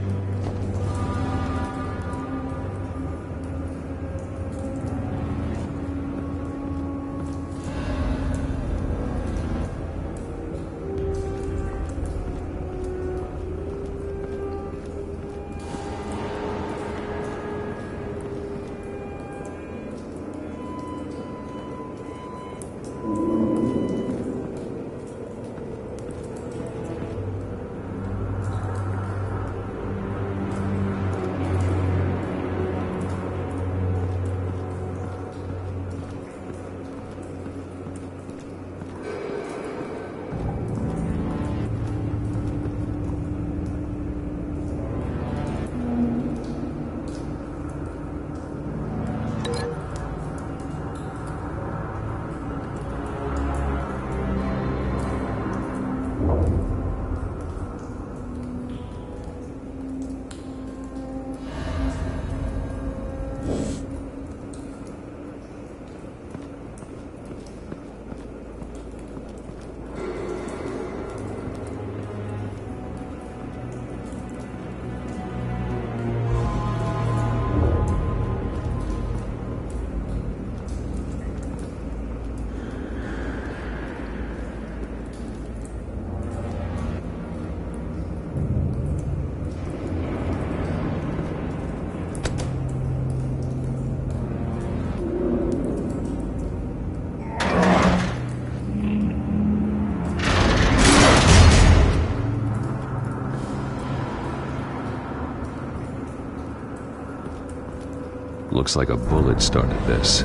Looks like a bullet started this.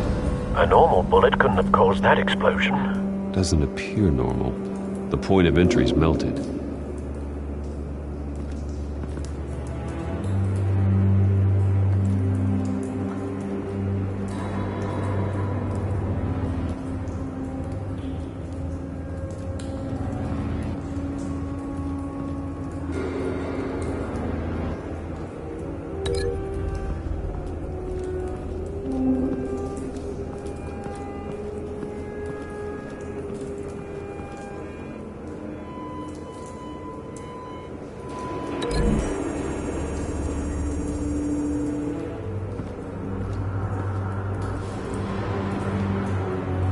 A normal bullet couldn't have caused that explosion. Doesn't appear normal. The point of entry's melted.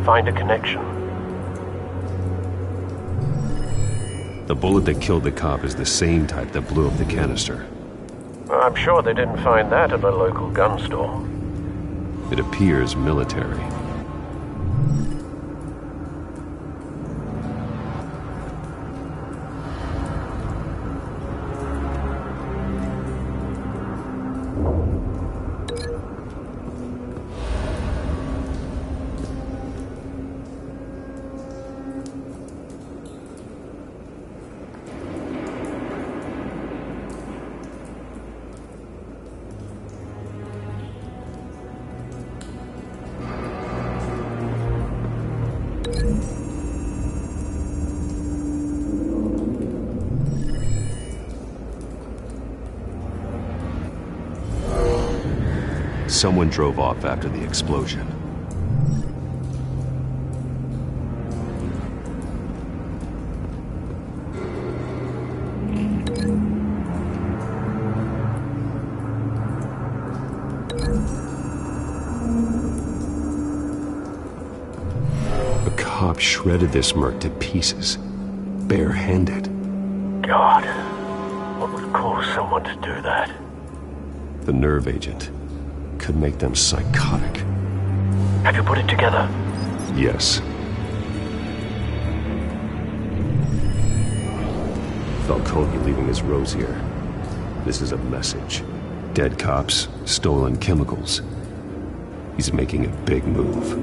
Find a connection. The bullet that killed the cop is the same type that blew up the canister. I'm sure they didn't find that at a local gun store. It appears military. Someone drove off after the explosion. A cop shredded this merc to pieces, barehanded. God, what would cause someone to do that? The nerve agent could make them psychotic. Have you put it together? Yes. Falcone leaving his rose here. This is a message. Dead cops, stolen chemicals. He's making a big move.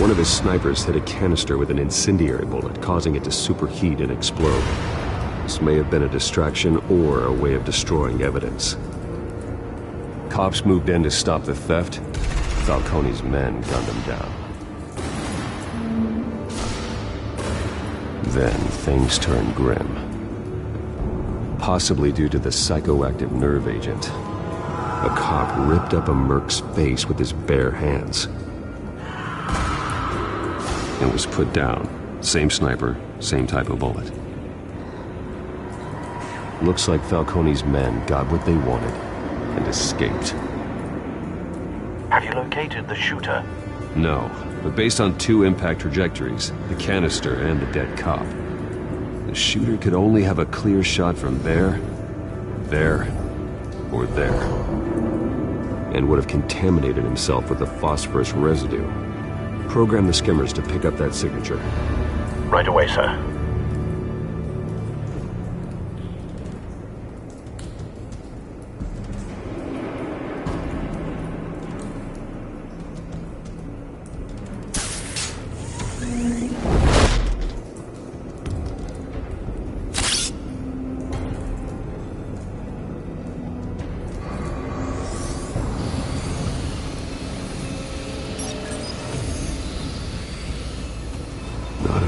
One of his snipers hit a canister with an incendiary bullet, causing it to superheat and explode. This may have been a distraction or a way of destroying evidence. Cops moved in to stop the theft. Falcone's men gunned him down. Then things turned grim. Possibly due to the psychoactive nerve agent. A cop ripped up a merc's face with his bare hands. And was put down. Same sniper, same type of bullet. Looks like Falcone's men got what they wanted and escaped. Have you located the shooter? No, but based on two impact trajectories, the canister and the dead cop, the shooter could only have a clear shot from there, or there, and would have contaminated himself with the phosphorus residue. Program the skimmers to pick up that signature. Right away, sir.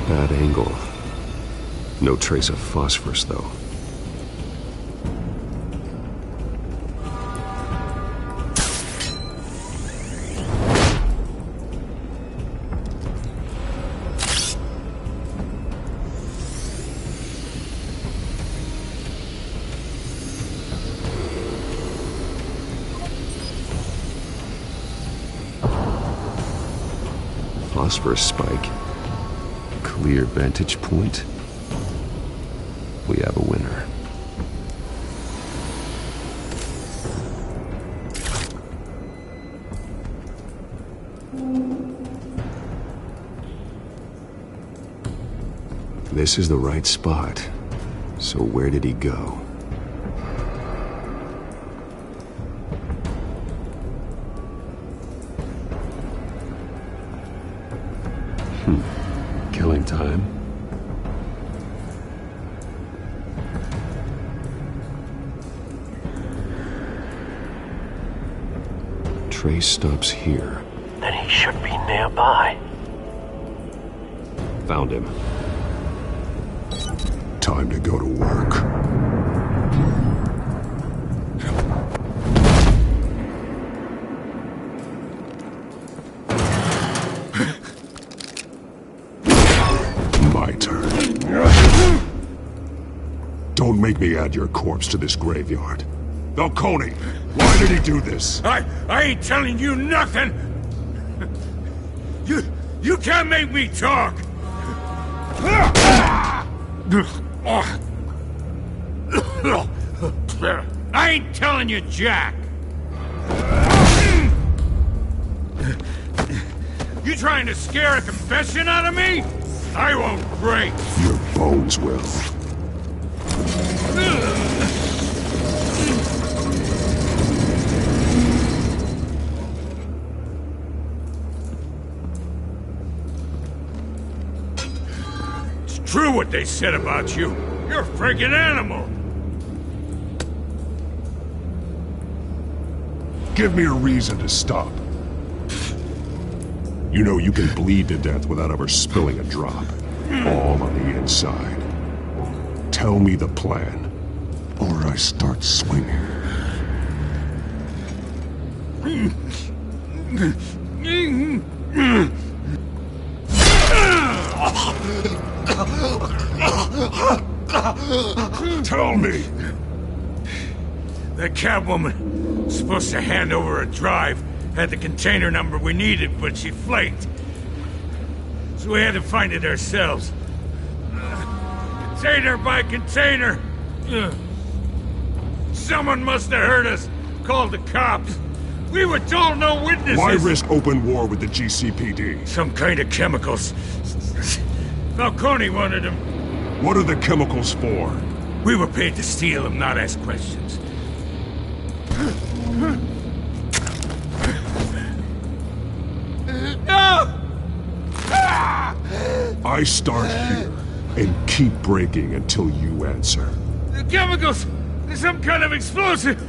Bad angle. No trace of phosphorus, though. Phosphorus spike. Clear vantage point. We have a winner. This is the right spot. So where did he go? Killing time. Trace stops here. Then he should be nearby. Found him. Time to go to work. My turn. Don't make me add your corpse to this graveyard. Falcone, why did he do this? I ain't telling you nothing! You can't make me talk! I ain't telling you Jack! You trying to scare a confession out of me? I won't break! Your bones will. It's true what they said about you. You're a freaking animal! Give me a reason to stop. You know you can bleed to death without ever spilling a drop. All on the inside. Tell me the plan, or I start swinging. Tell me! That Catwoman supposed to hand over a drive had the container number we needed, but she flaked. So we had to find it ourselves. Container by container. Someone must have heard us, called the cops. We were told no witnesses. Why risk open war with the GCPD? Some kind of chemicals. Falcone wanted them. What are the chemicals for? We were paid to steal them, not ask questions. No! I start here and keep breaking until you answer. The chemicals! There's some kind of explosive!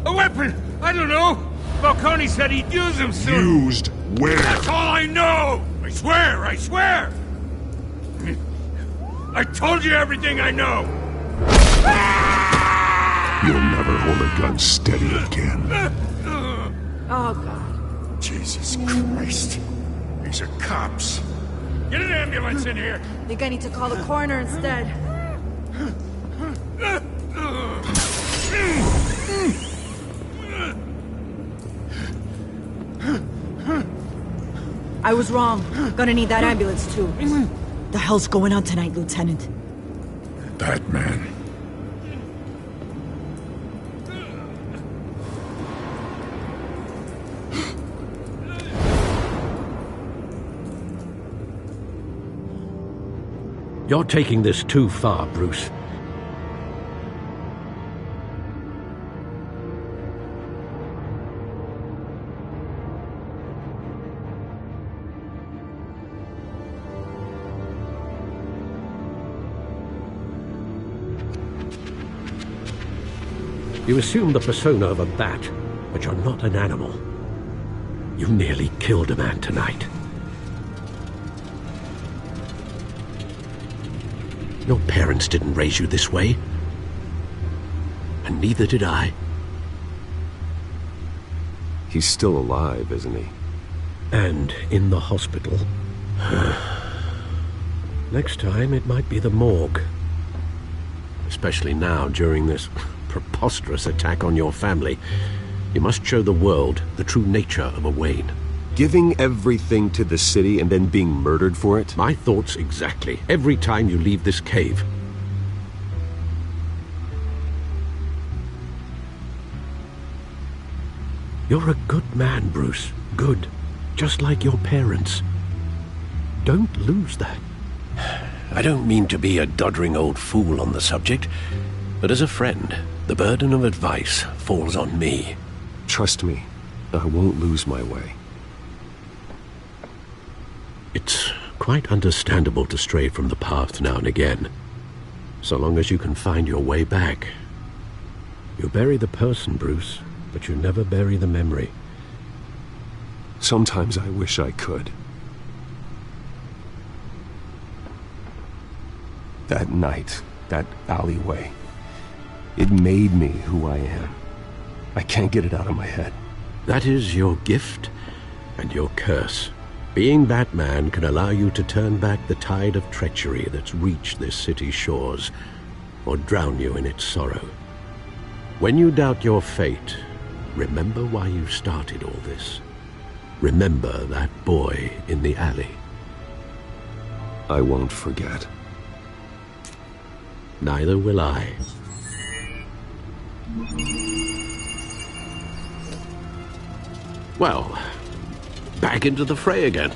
A weapon! I don't know! Falcone said he'd use them soon! Used where? That's all I know! I swear! I swear! I told you everything I know! You'll never hold a gun steady again. Oh, God. Jesus Christ. These are cops. Get an ambulance in here! I think I need to call the coroner instead. I was wrong. Gonna need that ambulance, too. The hell's going on tonight, Lieutenant? Batman. You're taking this too far, Bruce. You assume the persona of a bat, but you're not an animal. You nearly killed a man tonight. Your parents didn't raise you this way. And neither did I. He's still alive, isn't he? And in the hospital. Next time, it might be the morgue. Especially now, during this preposterous attack on your family. You must show the world the true nature of a Wayne. Giving everything to the city and then being murdered for it? My thoughts exactly. Every time you leave this cave. You're a good man, Bruce. Good. Just like your parents. Don't lose that. I don't mean to be a doddering old fool on the subject, but as a friend, the burden of advice falls on me. Trust me, I won't lose my way. It's quite understandable to stray from the path now and again, so long as you can find your way back. You bury the person, Bruce, but you never bury the memory. Sometimes I wish I could. That night, that alleyway, it made me who I am. I can't get it out of my head. That is your gift and your curse. Being Batman can allow you to turn back the tide of treachery that's reached this city's shores, or drown you in its sorrow. When you doubt your fate, remember why you started all this. Remember that boy in the alley. I won't forget. Neither will I. Well, back into the fray again.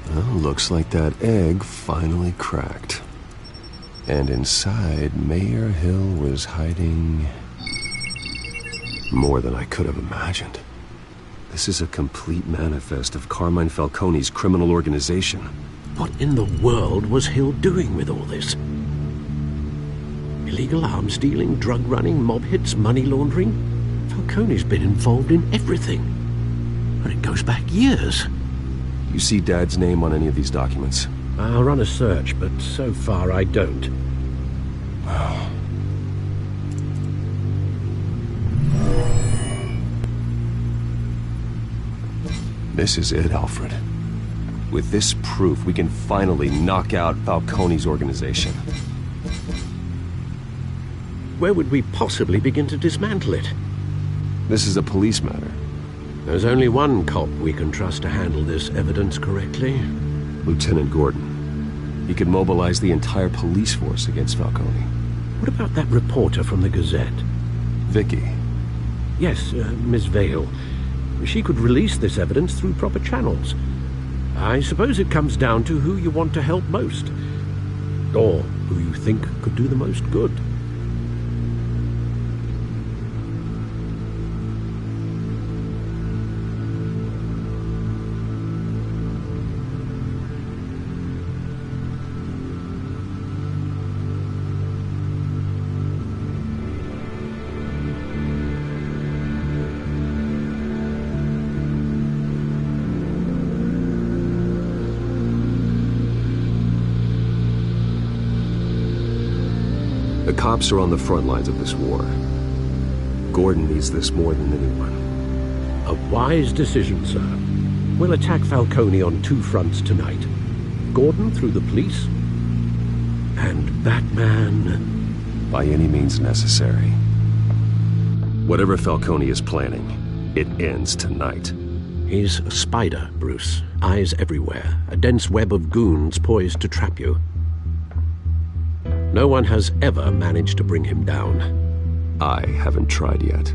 Well, looks like that egg finally cracked. And inside, Mayor Hill was hiding more than I could have imagined. This is a complete manifest of Carmine Falcone's criminal organization. What in the world was Hill doing with all this? Illegal arms dealing, drug running, mob hits, money laundering? Falcone's been involved in everything. And it goes back years. You see Dad's name on any of these documents? I'll run a search, but so far I don't. This is it, Alfred. With this proof, we can finally knock out Falcone's organization. Where would we possibly begin to dismantle it? This is a police matter. There's only one cop we can trust to handle this evidence correctly. Lieutenant Gordon. He could mobilize the entire police force against Falcone. What about that reporter from the Gazette? Vicky. Yes, Miss Vale. She could release this evidence through proper channels. I suppose it comes down to who you want to help most. Or who you think could do the most good. The cops are on the front lines of this war. Gordon needs this more than anyone. A wise decision, sir. We'll attack Falcone on two fronts tonight. Gordon through the police, and Batman... by any means necessary. Whatever Falcone is planning, it ends tonight. He's a spider, Bruce. Eyes everywhere. A dense web of goons poised to trap you. No one has ever managed to bring him down. I haven't tried yet.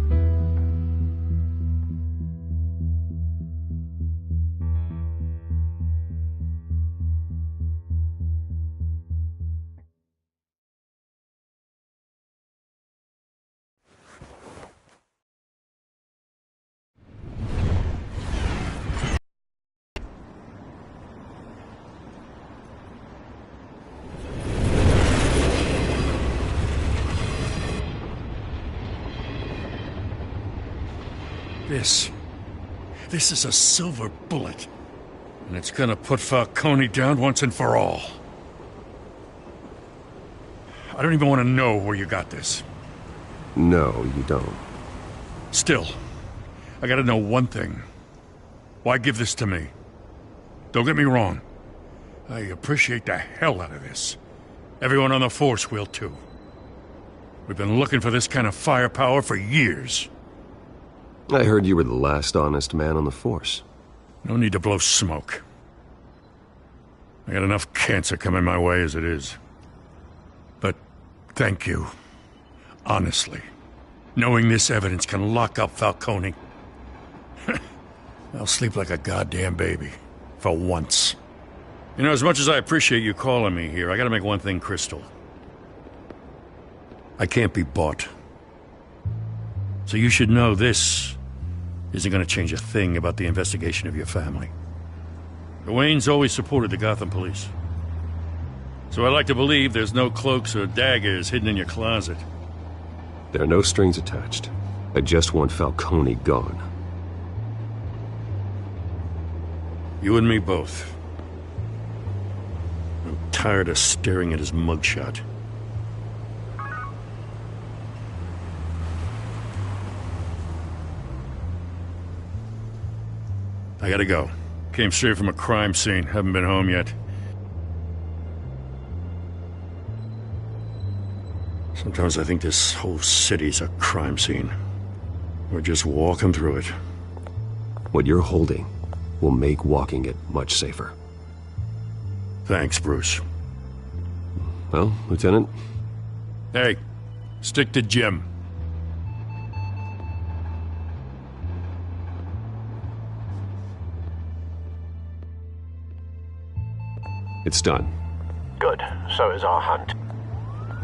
This is a silver bullet. And it's gonna put Falcone down once and for all. I don't even want to know where you got this. No, you don't. Still, I gotta know one thing. Why give this to me? Don't get me wrong. I appreciate the hell out of this. Everyone on the force will too. We've been looking for this kind of firepower for years. I heard you were the last honest man on the force. No need to blow smoke. I got enough cancer coming my way as it is. But thank you. Honestly. Knowing this evidence can lock up Falcone. I'll sleep like a goddamn baby. For once. You know, as much as I appreciate you calling me here, I gotta make one thing crystal. I can't be bought. So you should know this isn't gonna change a thing about the investigation of your family. The Waynes always supported the Gotham police. So I like to believe there's no cloaks or daggers hidden in your closet. There are no strings attached. I just want Falcone gone. You and me both. I'm tired of staring at his mugshot. I gotta go. Came straight from a crime scene. Haven't been home yet. Sometimes I think this whole city's a crime scene. We're just walking through it. What you're holding will make walking it much safer. Thanks, Bruce. Well, Lieutenant? Hey, stick to Jim. It's done. Good. So is our hunt.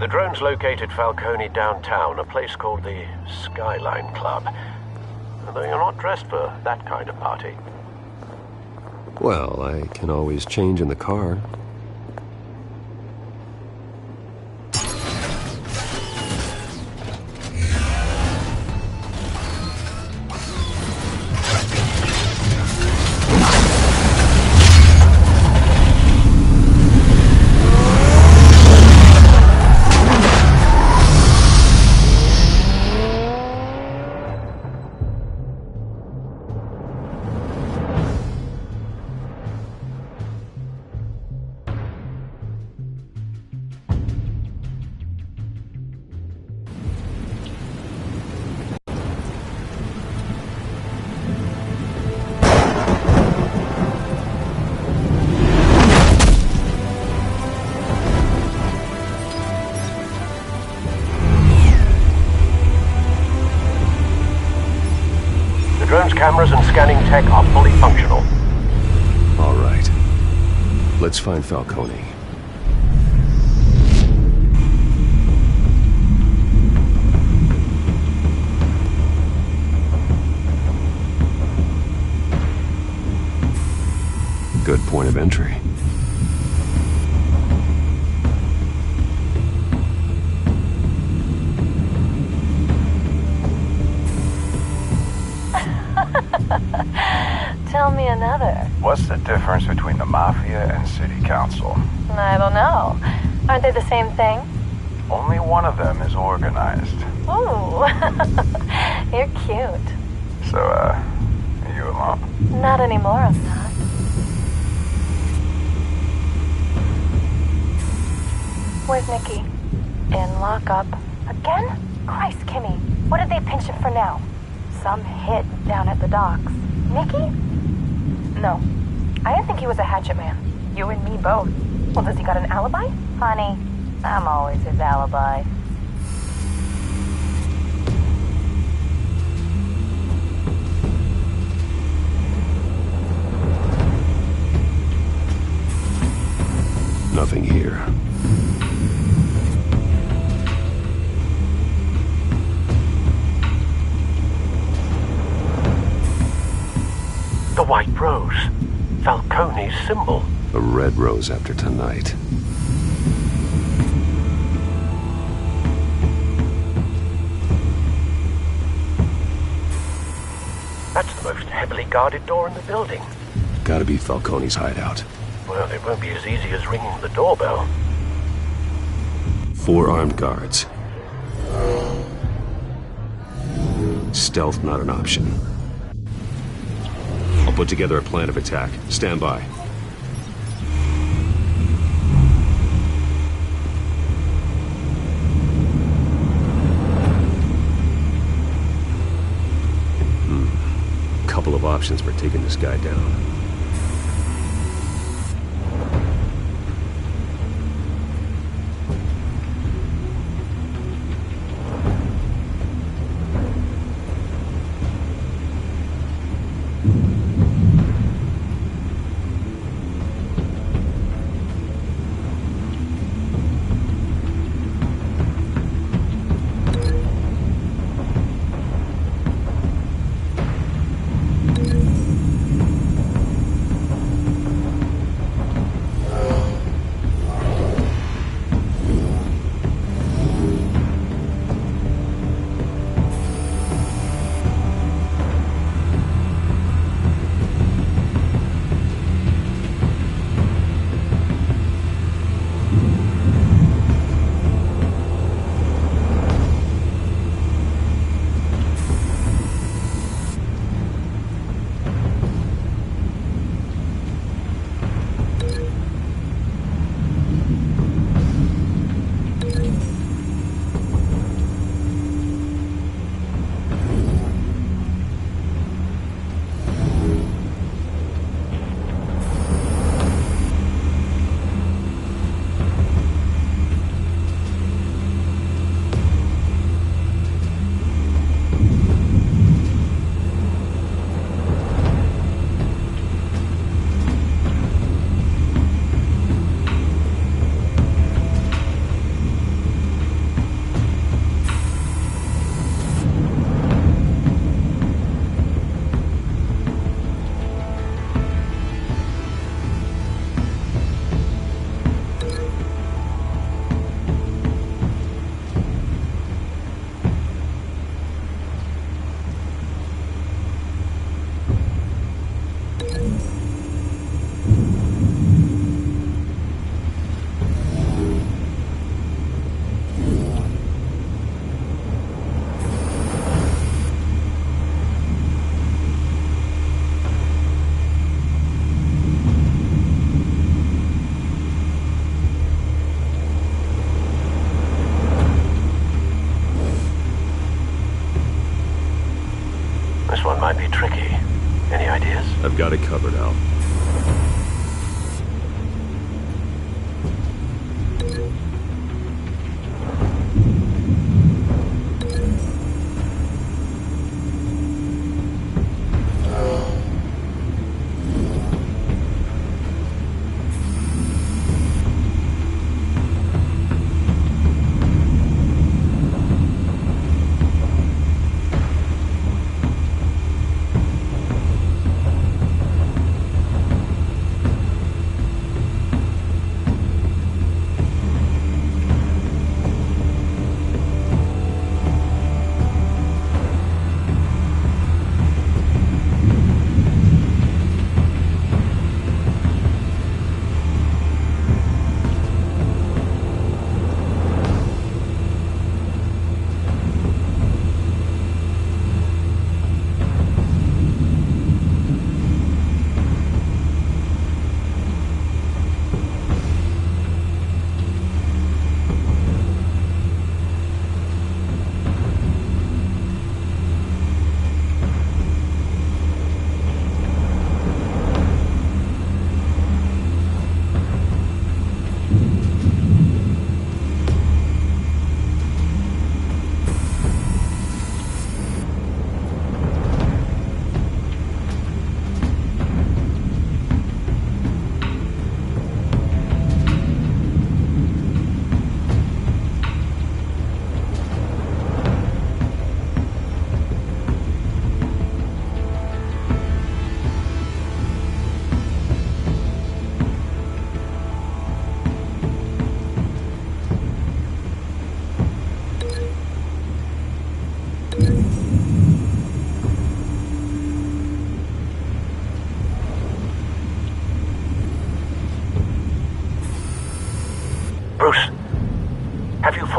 The drone's located Falcone downtown, a place called the Skyline Club. Although you're not dressed for that kind of party. Well, I can always change in the car. Cameras and scanning tech are fully functional. All right. Let's find Falcone. Good point of entry. Tell me another. What's the difference between the Mafia and City Council? I don't know. Aren't they the same thing? Only one of them is organized. Ooh. You're cute. So, are you alone? Not anymore, I'm not. Where's Nikki? In lockup. Again? Christ, Kimmy. What did they pinch him for now? Some hit down at the docks. Nikki? No. I didn't think he was a hatchet man. You and me both. Well, does he got an alibi? Honey, I'm always his alibi. Nothing here. The white rose. Falcone's symbol. A red rose after tonight. That's the most heavily guarded door in the building. Gotta be Falcone's hideout. Well, it won't be as easy as ringing the doorbell. 4 armed guards. Stealth not an option. I'll put together a plan of attack. Stand by. Couple of options for taking this guy down. This one might be tricky. Any ideas? I've got it covered, Al.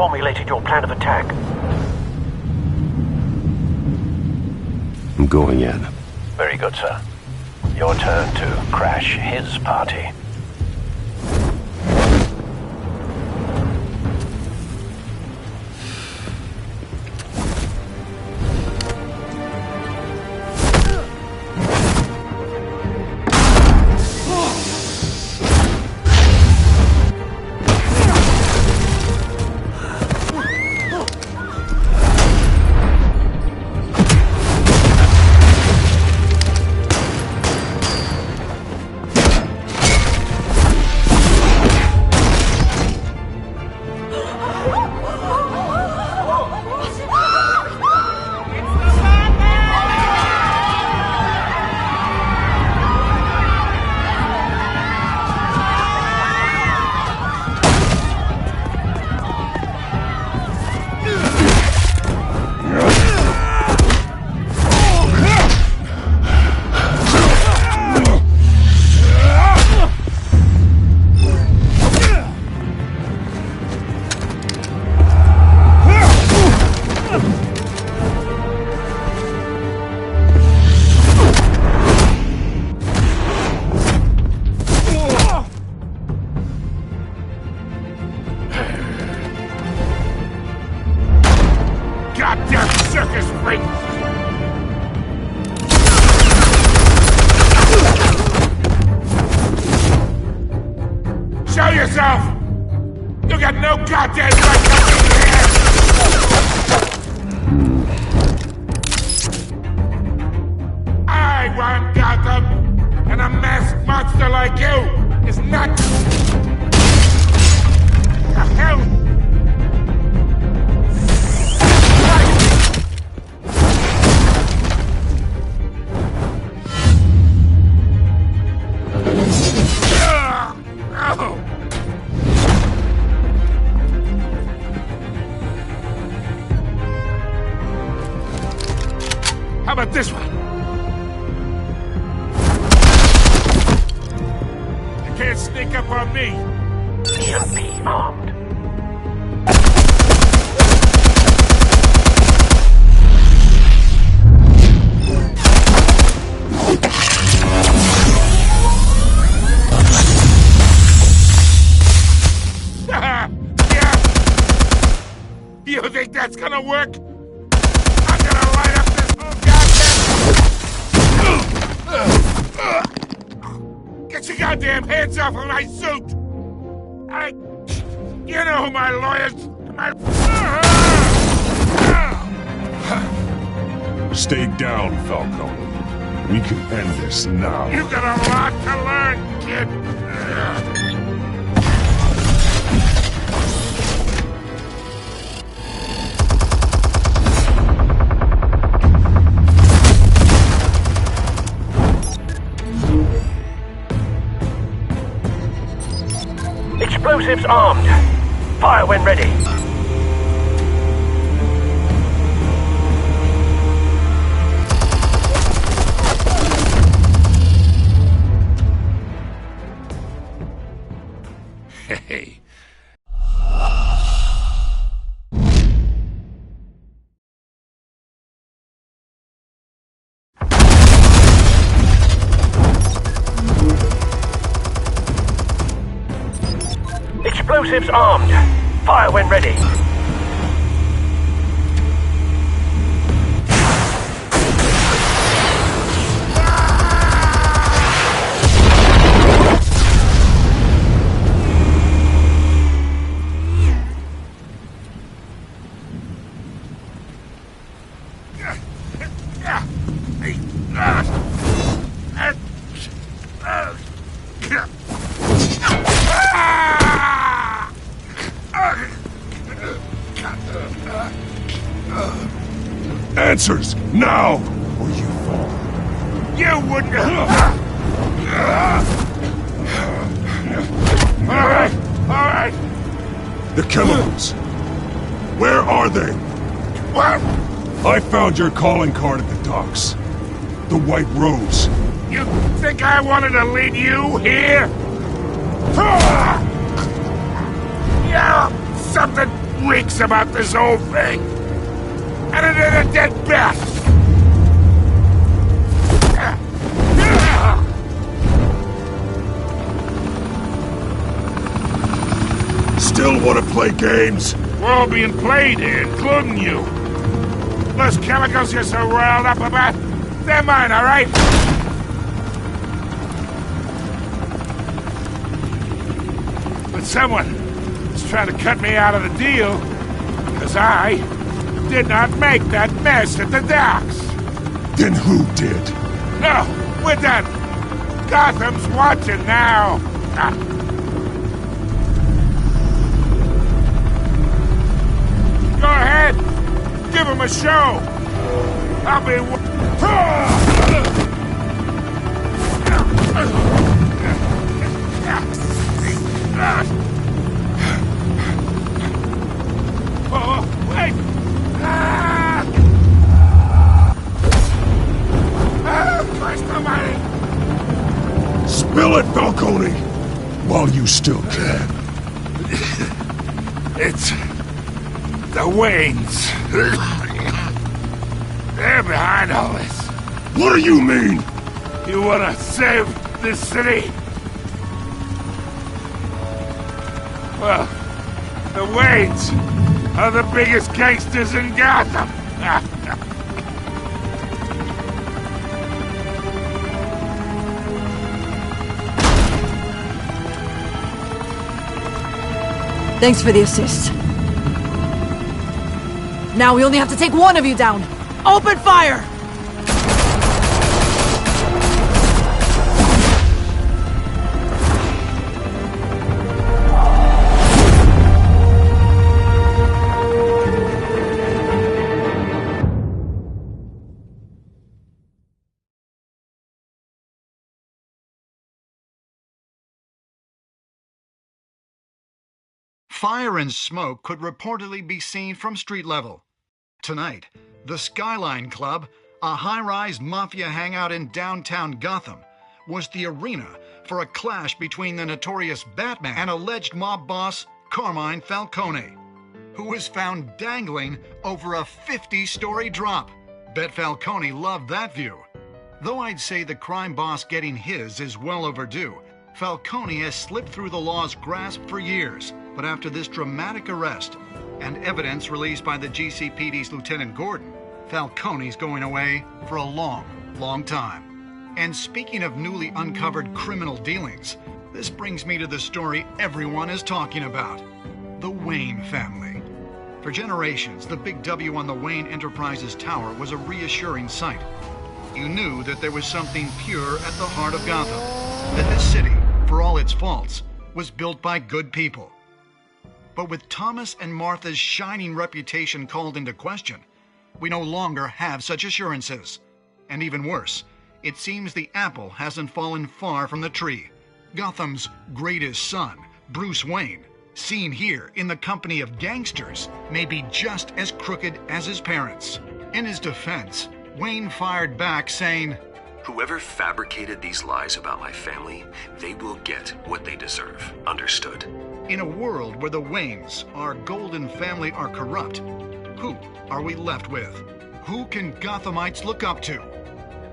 formulated your plan of attack? I'm going in. Very good, sir. Your turn to crash his party. How about this one? You can't sneak up on me. EMP armed. Yeah. You think that's gonna work? I'm gonna light up this whole goddamn... Get your goddamn hands off of my suit! You know who my lawyers... Stay down, Falco. We can end this now. You got a lot to learn, kid. Explosives armed. Fire when ready. Hey. Explosives armed. Fire when ready. Answers, now, or you fall. You wouldn't... Alright. The chemicals. Where are they? What? I found your calling card at the docks. The White Rose. You think I wanted to lead you here? Yeah, something reeks about this whole thing. And it is a dead bat. Still want to play games? We're all being played here, including you. Those chemicals you're so riled up about, they're mine, all right? But someone is trying to cut me out of the deal, because I did not make that mess at the docks. Then who did? No, we're done. Gotham's watching now. Go ahead. Give him a show. I'll be... Oh, wait! Christ almighty! Spill it, Falcone! While you still can. It's... the Waynes. They're behind all this. What do you mean? You wanna save this city? Well, the Waynes are the biggest gangsters in Gotham. Thanks for the assist. Now we only have to take one of you down. Open fire! Fire and smoke could reportedly be seen from street level. Tonight, the Skyline Club, a high-rise mafia hangout in downtown Gotham, was the arena for a clash between the notorious Batman and alleged mob boss Carmine Falcone, who was found dangling over a 50-story drop. Bet Falcone loved that view. Though I'd say the crime boss getting his is well overdue, Falcone has slipped through the law's grasp for years. But after this dramatic arrest and evidence released by the GCPD's Lieutenant Gordon, Falcone's going away for a long, long time. And speaking of newly uncovered criminal dealings, this brings me to the story everyone is talking about: the Wayne family. For generations, the big W on the Wayne Enterprises Tower was a reassuring sight. You knew that there was something pure at the heart of Gotham, that this city, for all its faults, was built by good people. But with Thomas and Martha's shining reputation called into question, we no longer have such assurances. And even worse, it seems the apple hasn't fallen far from the tree. Gotham's greatest son, Bruce Wayne, seen here in the company of gangsters, may be just as crooked as his parents. In his defense, Wayne fired back saying, "Whoever fabricated these lies about my family, they will get what they deserve. Understood?" In a world where the Waynes, our golden family, are corrupt, who are we left with? Who can Gothamites look up to?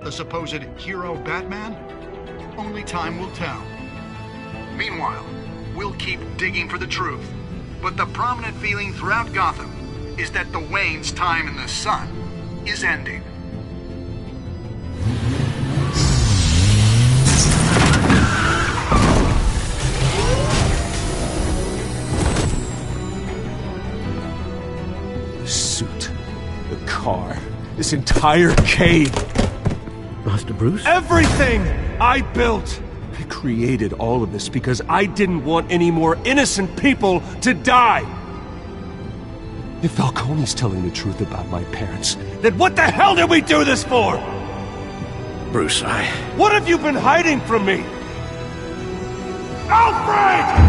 The supposed hero Batman? Only time will tell. Meanwhile, we'll keep digging for the truth. But the prominent feeling throughout Gotham is that the Waynes' time in the sun is ending. Suit, the car, this entire cave. Master Bruce? Everything I built! I created all of this because I didn't want any more innocent people to die! If Falcone's telling the truth about my parents, then what the hell did we do this for? Bruce, What have you been hiding from me? Alfred!